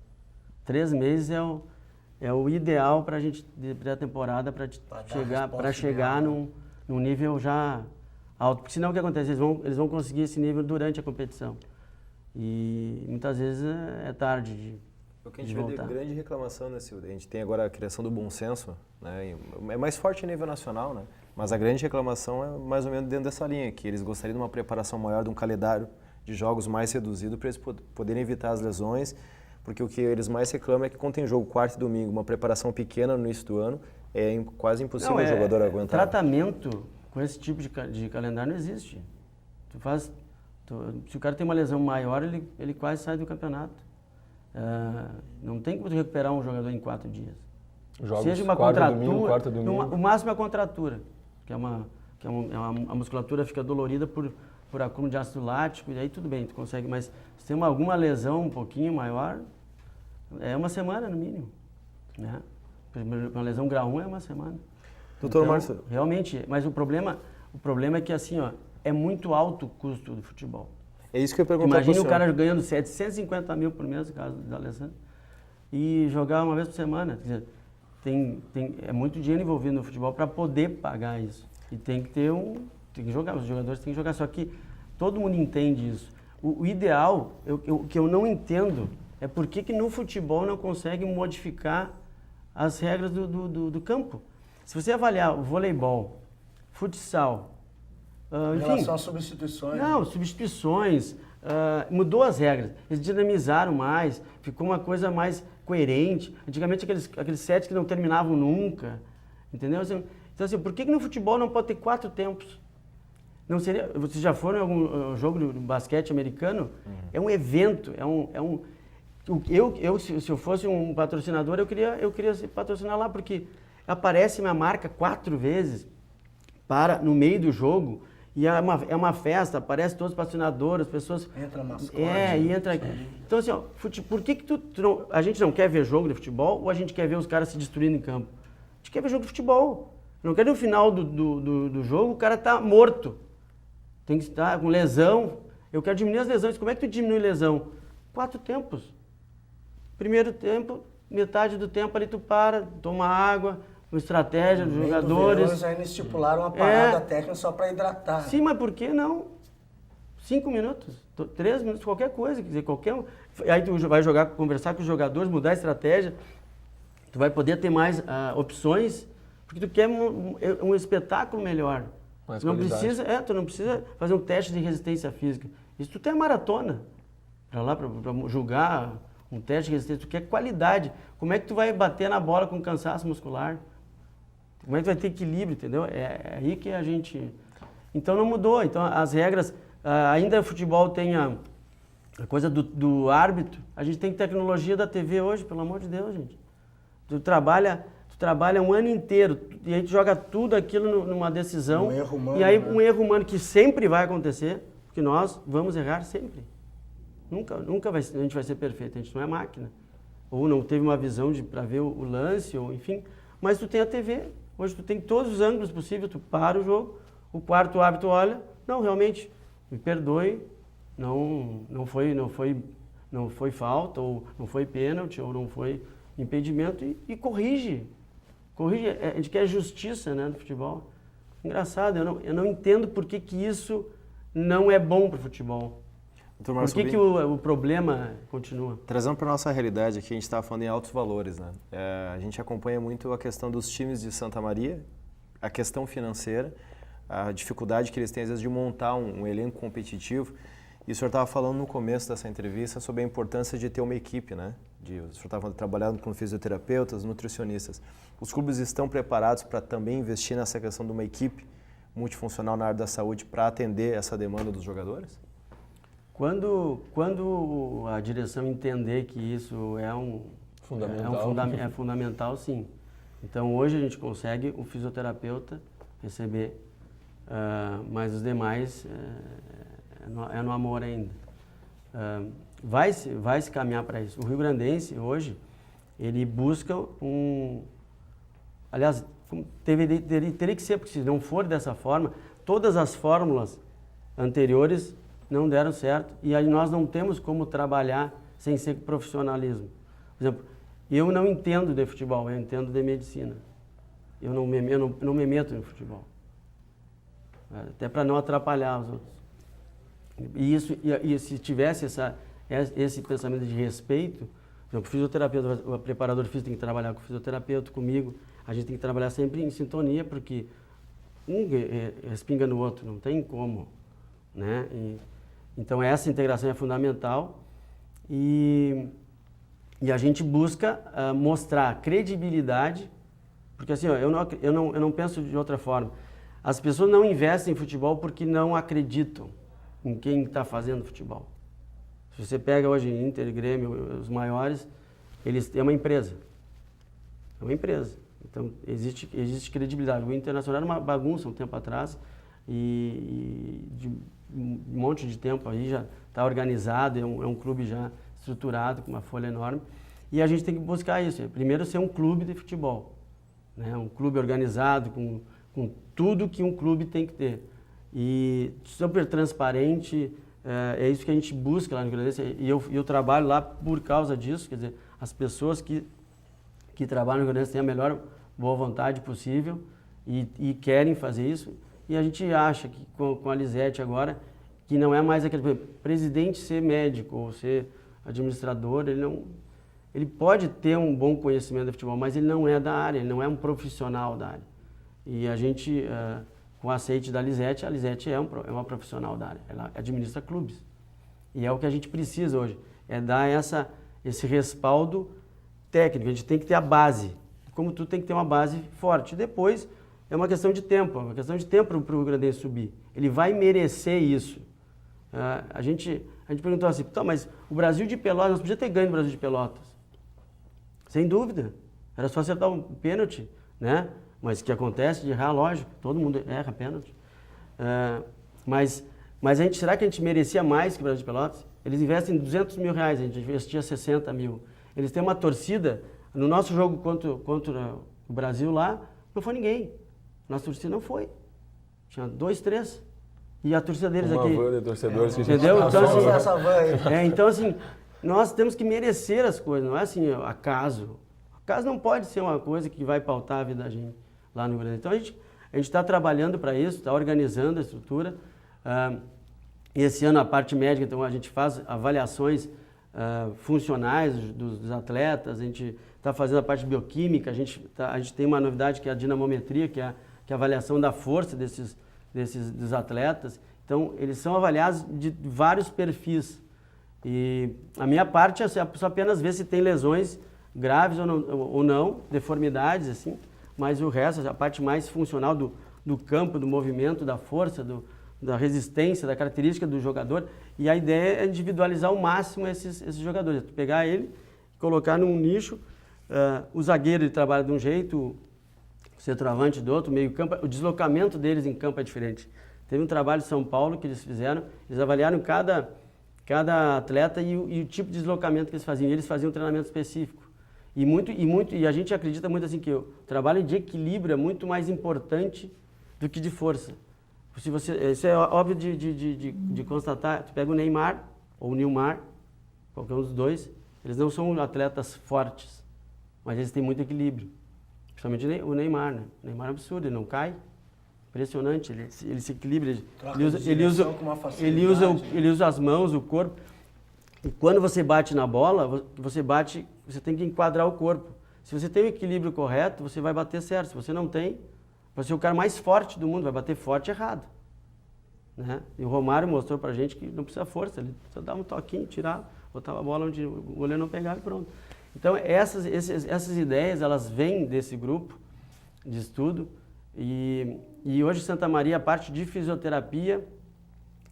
3 meses é o ideal para a gente, de pré-temporada, para chegar num nível já alto. Porque senão o que acontece? Eles vão conseguir esse nível durante a competição. E muitas vezes é tarde de O que a gente vê de grande reclamação nesse... A gente tem agora a criação do bom senso, né? É mais forte a nível nacional, né? Mas a grande reclamação é mais ou menos dentro dessa linha, que eles gostariam de uma preparação maior, de um calendário de jogos mais reduzido para eles poderem evitar as lesões. Porque o que eles mais reclamam é que quando tem jogo quarta e domingo, uma preparação pequena no início do ano, é quase impossível o jogador aguentar. Tratamento com esse tipo de calendário não existe. Se o cara tem uma lesão maior, ele quase sai do campeonato. Não tem como recuperar um jogador em 4 dias. Jogos seja uma quarta, contratura, domingo. O máximo é a contratura, a musculatura fica dolorida por acúmulo de ácido lático, e aí tudo bem, tu consegue, mas se tem alguma lesão um pouquinho maior, é 1 semana no mínimo, né? Uma lesão grau 1 é 1 semana. Doutor Márcio. Realmente, mas o problema é que assim, é muito alto o custo do futebol. É isso que eu pergunto para o senhor. Imagina o cara ganhando 750 mil por mês, no caso do Alessandro, e jogar uma vez por semana. Quer dizer, é muito dinheiro envolvido no futebol para poder pagar isso. E tem que jogar, os jogadores têm que jogar, só que todo mundo entende isso. O ideal, o que eu não entendo, é por que no futebol não consegue modificar as regras do campo. Se você avaliar o voleibol, futsal, em relação às substituições. Não, substituições, mudou as regras, eles dinamizaram mais, ficou uma coisa mais coerente. Antigamente aqueles sets que não terminavam nunca, entendeu? Então assim, por que no futebol não pode ter 4 tempos? Não seria, vocês já foram em algum jogo de basquete americano? É um evento, Se eu fosse um patrocinador, eu queria se patrocinar lá, porque aparece minha marca 4 vezes no meio do jogo, e é uma festa, aparece todos os patrocinadores, as pessoas... Entra mascote. E entra... Então, assim, ó, por que a gente não quer ver jogo de futebol ou a gente quer ver os caras se destruindo em campo? A gente quer ver jogo de futebol. Não quer no final do jogo o cara tá morto. Tem que estar com lesão. Eu quero diminuir as lesões. Como é que tu diminui lesão? 4 tempos. Primeiro tempo, metade do tempo ali tu para, toma água, uma estratégia dos jogadores. Eles ainda estipularam uma parada técnica só para hidratar. Sim, mas por que não? 5 minutos, 3 minutos, qualquer coisa. Quer dizer, aí tu vai conversar com os jogadores, mudar a estratégia. Tu vai poder ter mais opções, porque tu quer um espetáculo melhor. Tu não precisa fazer um teste de resistência física. Isso tu tem a maratona. Para lá, para julgar um teste de resistência, tu quer qualidade. Como é que tu vai bater na bola com cansaço muscular? Como é que tu vai ter equilíbrio, entendeu? É aí que a gente... Então não mudou. Então as regras, ainda o futebol tem a coisa do árbitro. A gente tem tecnologia da TV hoje, pelo amor de Deus, gente. Tu trabalha um ano inteiro e aí tu joga tudo aquilo numa decisão. Um erro humano. E aí um erro humano que sempre vai acontecer, porque nós vamos errar sempre. Nunca a gente vai ser perfeito, a gente não é máquina. Ou não teve uma visão para ver o lance, ou enfim. Mas tu tem a TV, hoje tu tem todos os ângulos possíveis, tu para o jogo, o quarto árbitro olha, não, realmente, me perdoe, não foi falta, ou não foi pênalti, ou não foi impedimento, e corrige. A gente quer justiça, né, no futebol. Engraçado, eu não entendo por que isso não é bom para o futebol. Por que o problema continua? Trazendo para a nossa realidade aqui, a gente estava falando em altos valores, né? A gente acompanha muito a questão dos times de Santa Maria, a questão financeira, a dificuldade que eles têm às vezes de montar um elenco competitivo. E o senhor estava falando no começo dessa entrevista sobre a importância de ter uma equipe, né? O senhor estava trabalhando com fisioterapeutas, nutricionistas. Os clubes estão preparados para também investir nessa questão de uma equipe multifuncional na área da saúde para atender essa demanda dos jogadores? Quando a direção entender que isso é fundamental, sim. Então hoje a gente consegue o fisioterapeuta receber, mas os demais é no amor ainda. Vai se caminhar para isso. O Rio Grandense hoje, ele busca aliás, teria que ser, porque se não for dessa forma, todas as fórmulas anteriores não deram certo e aí nós não temos como trabalhar sem ser profissionalismo. Por exemplo, eu não entendo de futebol, eu entendo de medicina. Eu não me meto no futebol. Até para não atrapalhar os outros. E se tivesse esse pensamento de respeito, por exemplo, o fisioterapeuta, o preparador físico tem que trabalhar com o fisioterapeuta, comigo, a gente tem que trabalhar sempre em sintonia, porque um respinga no outro, não tem como, né? Então essa integração é fundamental e a gente busca mostrar credibilidade, porque assim, ó, eu não penso de outra forma. As pessoas não investem em futebol porque não acreditam em quem está fazendo futebol. Se você pega hoje Inter e Grêmio, os maiores, eles é uma empresa. É uma empresa. Então existe credibilidade. O Internacional era uma bagunça um tempo atrás e de um monte de tempo aí já está organizado, é um clube já estruturado, com uma folha enorme. E a gente tem que buscar isso. Primeiro ser um clube de futebol, né? Um clube organizado, com tudo que um clube tem que ter. E super transparente, é isso que a gente busca lá no Rio Grandense. E eu trabalho lá por causa disso, quer dizer, as pessoas que trabalham no Rio Grandense têm a melhor boa vontade possível e querem fazer isso. E a gente acha que com a Lisete agora, que não é mais aquele presidente ser médico ou ser administrador, ele pode ter um bom conhecimento de futebol, mas ele não é da área, ele não é um profissional da área. E a gente, com o aceite da Lisete, a Lisete é uma profissional da área, ela administra clubes. E é o que a gente precisa hoje, é dar esse respaldo técnico, a gente tem que ter a base, como tu tem que ter uma base forte. Depois é uma questão de tempo, para o Rio Grandense subir. Ele vai merecer isso. A gente A gente perguntou assim, tá, mas o Brasil de Pelotas, nós podíamos ter ganho o Brasil de Pelotas. Sem dúvida. Era só acertar um pênalti, né? Mas que acontece de errar, lógico, todo mundo erra pênalti. Mas será que a gente merecia mais que o Brasil de Pelotas? Eles investem 200 mil reais, a gente investia 60 mil. Eles têm uma torcida, no nosso jogo contra o Brasil lá, não foi ninguém. Nossa torcida não foi. Tinha 2, 3. E a torcida deles uma aqui... Uma van de torcedores que entendeu? A gente então, assim, essa van aí. então, assim, nós temos que merecer as coisas, não é assim, acaso. Acaso não pode ser uma coisa que vai pautar a vida da gente lá no Rio Grande. Então, a gente está trabalhando para isso, está organizando a estrutura. Esse ano, a parte médica, então, a gente faz avaliações funcionais dos atletas, a gente está fazendo a parte bioquímica, a gente tem uma novidade que é a dinamometria, que é a avaliação da força dos atletas. Então, eles são avaliados de vários perfis. E a minha parte é só apenas ver se tem lesões graves ou não, deformidades, assim, mas o resto, a parte mais funcional do campo, do movimento, da força, da resistência, da característica do jogador. E a ideia é individualizar ao máximo esses jogadores. Pegar ele, colocar num nicho, o zagueiro ele trabalha de um jeito, o centroavante do outro, o meio campo, o deslocamento deles em campo é diferente. Teve um trabalho em São Paulo que eles fizeram, eles avaliaram cada atleta e o tipo de deslocamento que eles faziam. E eles faziam um treinamento específico. E a gente acredita muito assim que o trabalho de equilíbrio é muito mais importante do que de força. Isso é óbvio de constatar. Tu pega o Neymar ou o Nilmar, qualquer um dos dois, eles não são atletas fortes, mas eles têm muito equilíbrio. Principalmente o Neymar, né? O Neymar é absurdo, ele não cai. Impressionante, ele se equilibra, ele usa as mãos, o corpo. E quando você bate na bola, você tem que enquadrar o corpo. Se você tem o equilíbrio correto, você vai bater certo. Se você não tem, vai ser o cara mais forte do mundo, vai bater forte errado. Né? E o Romário mostrou pra gente que não precisa força, ele só dava um toquinho, tirava, botava a bola onde o goleiro não pegava e pronto. Então essas ideias, elas vêm desse grupo de estudo. E hoje Santa Maria, a parte de fisioterapia,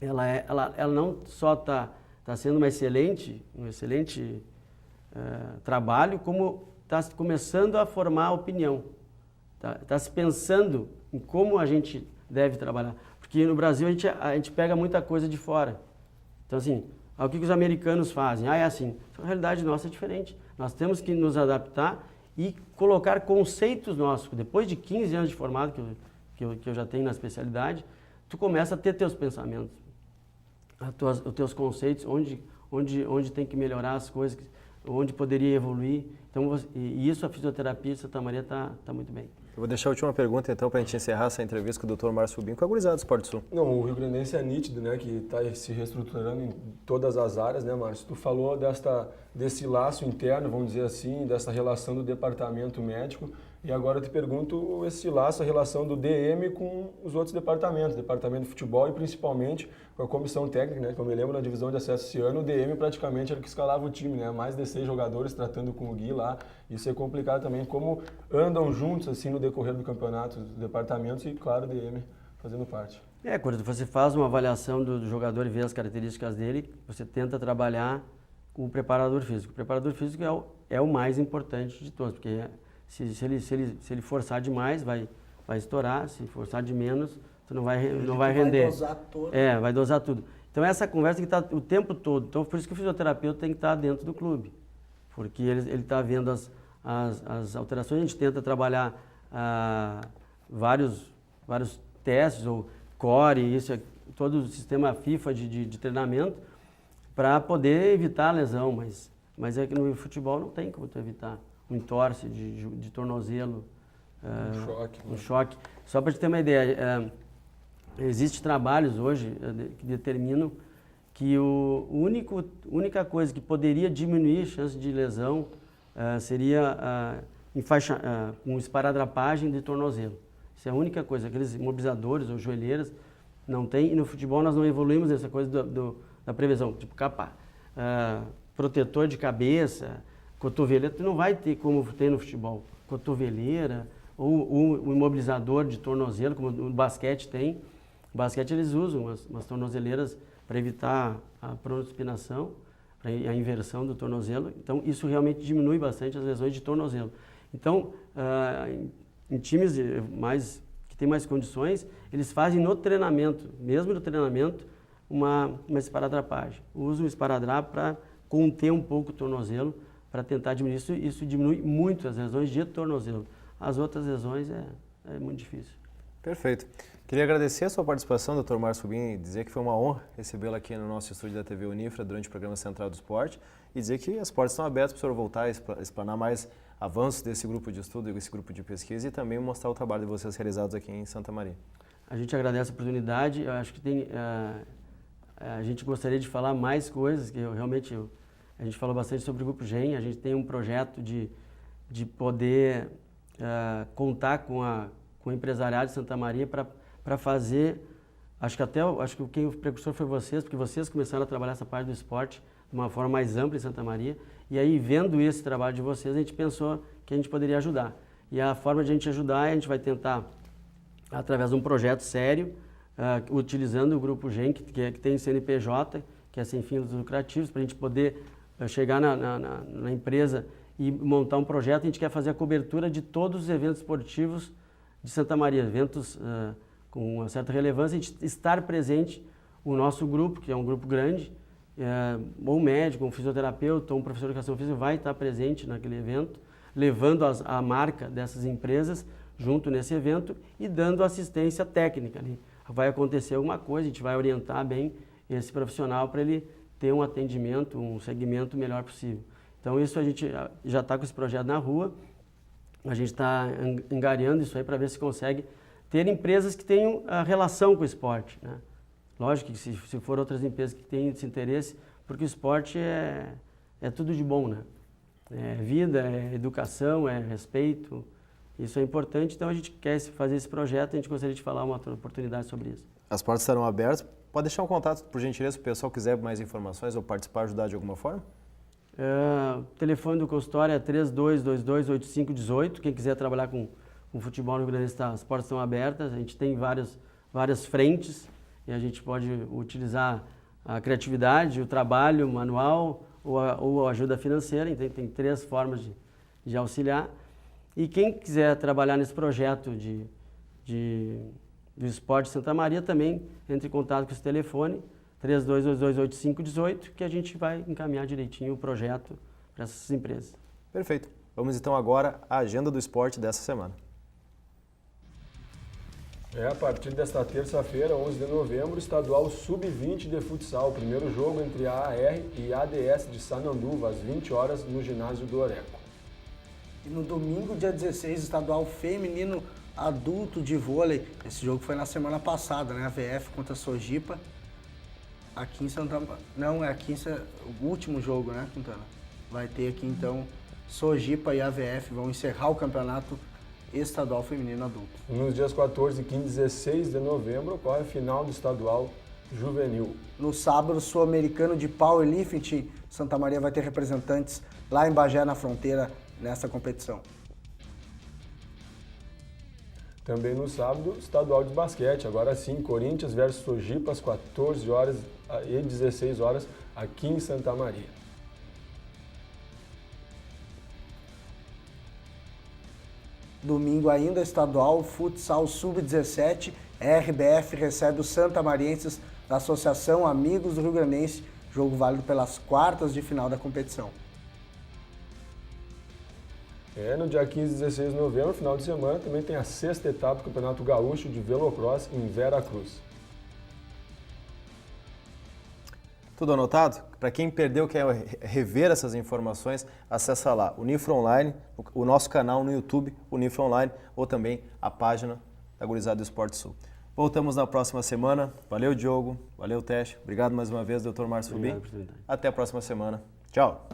ela não só está sendo um excelente trabalho, como está começando a formar opinião. Está se pensando em como a gente deve trabalhar. Porque no Brasil a gente pega muita coisa de fora. Então assim, o que os americanos fazem? É assim. A realidade nossa é diferente. Nós temos que nos adaptar e colocar conceitos nossos. Depois de 15 anos de formado, que eu já tenho na especialidade, tu começa a ter teus pensamentos, os teus conceitos, onde tem que melhorar as coisas, onde poderia evoluir. Então, e isso a fisioterapia de Santa Maria está muito bem. Eu vou deixar a última pergunta, então, para a gente encerrar essa entrevista com o Dr. Márcio Rubinho, com a gurizada do Esporte Sul. Não, o Rio Grandense é nítido, né, que está se reestruturando em todas as áreas, né, Márcio? Tu falou desse laço interno, vamos dizer assim, dessa relação do departamento médico, e agora eu te pergunto esse laço, a relação do DM com os outros departamentos, departamento de futebol e principalmente com a comissão técnica, né, que eu me lembro na divisão de acesso esse ano, o DM praticamente era o que escalava o time, né, mais de 6 jogadores tratando com o Gui lá, isso é complicado também, como andam juntos assim no decorrer do campeonato, os departamentos e, claro, o DM fazendo parte. Quando você faz uma avaliação do jogador e vê as características dele, você tenta trabalhar com o preparador físico. O preparador físico é o mais importante de todos, porque se ele forçar demais, vai estourar, se forçar de menos, tu não vai render. Vai dosar tudo. Vai dosar tudo. Então essa conversa que está o tempo todo. Então por isso que o fisioterapeuta tem que estar dentro do clube, porque ele está vendo as alterações. A gente tenta trabalhar vários testes, ou core, todo o sistema FIFA de treinamento, para poder evitar a lesão, mas é que no futebol não tem como tu evitar um entorse de tornozelo, um choque. Só para te ter uma ideia, existem trabalhos hoje que determinam que a única coisa que poderia diminuir a chance de lesão seria com esparadrapagem de tornozelo. Isso é a única coisa, aqueles imobilizadores ou joelheiras não tem, e no futebol nós não evoluímos nessa coisa da prevenção, tipo capa, protetor de cabeça, cotoveleira, tu não vai ter como tem no futebol, cotoveleira ou o imobilizador de tornozelo, como no basquete tem. No basquete eles usam umas tornozeleiras para evitar a pronospinação, a inversão do tornozelo. Então, isso realmente diminui bastante as lesões de tornozelo. Então, em times que têm mais condições, eles fazem no treinamento, mesmo no treinamento, uma esparadrapagem. Usam o esparadrapo para conter um pouco o tornozelo, para tentar diminuir isso. Isso diminui muito as lesões de tornozelo. As outras lesões é muito difícil. Perfeito. Queria agradecer a sua participação, Dr. Márcio Rubim, e dizer que foi uma honra recebê-lo aqui no nosso estúdio da TV Unifra durante o programa Central do Esporte e dizer que as portas estão abertas para o senhor voltar a explanar mais avanços desse grupo de estudo, desse grupo de pesquisa e também mostrar o trabalho de vocês realizados aqui em Santa Maria. A gente agradece a oportunidade. Eu acho que a gente gostaria de falar mais coisas, que a gente falou bastante sobre o Grupo GEM. A gente tem um projeto de poder contar com o empresariado de Santa Maria para fazer, acho que quem o precursor foi vocês, porque vocês começaram a trabalhar essa parte do esporte de uma forma mais ampla em Santa Maria, e aí vendo esse trabalho de vocês, a gente pensou que a gente poderia ajudar. E a forma de a gente ajudar, a gente vai tentar, através de um projeto sério, utilizando o Grupo GEM, que tem CNPJ, que é sem fins lucrativos, para a gente poder chegar na empresa e montar um projeto. A gente quer fazer a cobertura de todos os eventos esportivos de Santa Maria, eventos com uma certa relevância, a gente estar presente, o nosso grupo, que é um grupo grande, ou um médico, um fisioterapeuta, ou um professor de educação física vai estar presente naquele evento, levando a marca dessas empresas junto nesse evento e dando assistência técnica. Vai acontecer alguma coisa, a gente vai orientar bem esse profissional para ele ter um atendimento, um segmento melhor possível. Então isso a gente já está com esse projeto na rua, a gente está angariando isso aí para ver se consegue ter empresas que tenham relação com o esporte, né? Lógico que se for outras empresas que têm esse interesse, porque o esporte é tudo de bom, né? É vida, é educação, é respeito, isso é importante, então a gente quer fazer esse projeto, a gente gostaria de falar uma outra oportunidade sobre isso. As portas estarão abertas, pode deixar um contato, por gentileza, se o pessoal quiser mais informações ou participar, ajudar de alguma forma? O telefone do consultório é 3222-8518, quem quiser trabalhar com futebol no Rio Grande do Sul, as portas estão abertas, a gente tem várias frentes e a gente pode utilizar a criatividade, o trabalho manual ou a ajuda financeira, então tem 3 formas de auxiliar. E quem quiser trabalhar nesse projeto do esporte Santa Maria também entre em contato com esse telefone, 3222-8518, que a gente vai encaminhar direitinho o projeto para essas empresas. Perfeito. Vamos então agora à agenda do esporte dessa semana. A partir desta terça-feira, 11 de novembro, estadual sub-20 de futsal. Primeiro jogo entre a AR e a ADS de Sananduva, às 20 horas, no ginásio do Oreco. E no domingo, dia 16, estadual feminino adulto de vôlei. Esse jogo foi na semana passada, né? A VF contra a Sojipa. Aqui em Santa Maria. Não, o último jogo, né, Quintana? Vai ter aqui então Sojipa e a VF vão encerrar o campeonato estadual feminino adulto. Nos dias 14, 15 e 16 de novembro ocorre a final do estadual juvenil. No sábado, sul-americano de powerlifting, Santa Maria vai ter representantes lá em Bagé, na fronteira, nessa competição. Também no sábado, estadual de basquete. Agora sim, Corinthians versus Sojipa, às 14 horas e 16 horas, aqui em Santa Maria. Domingo ainda, estadual futsal sub-17, RBF recebe os santamarienses da Associação Amigos do Rio Grandense, jogo válido pelas quartas de final da competição. No dia 15 e 16 de novembro, final de semana, também tem a 6ª etapa do Campeonato Gaúcho de Velocross em Vera Cruz. Tudo anotado? Para quem perdeu, quer rever essas informações, acessa lá Unifra Online, o nosso canal no YouTube, Unifra Online, ou também a página da Gurizada do Esporte Sul. Voltamos na próxima semana. Valeu, Diogo. Valeu, Tesh. Obrigado mais uma vez, Dr. Márcio Rubim. Até a próxima semana. Tchau.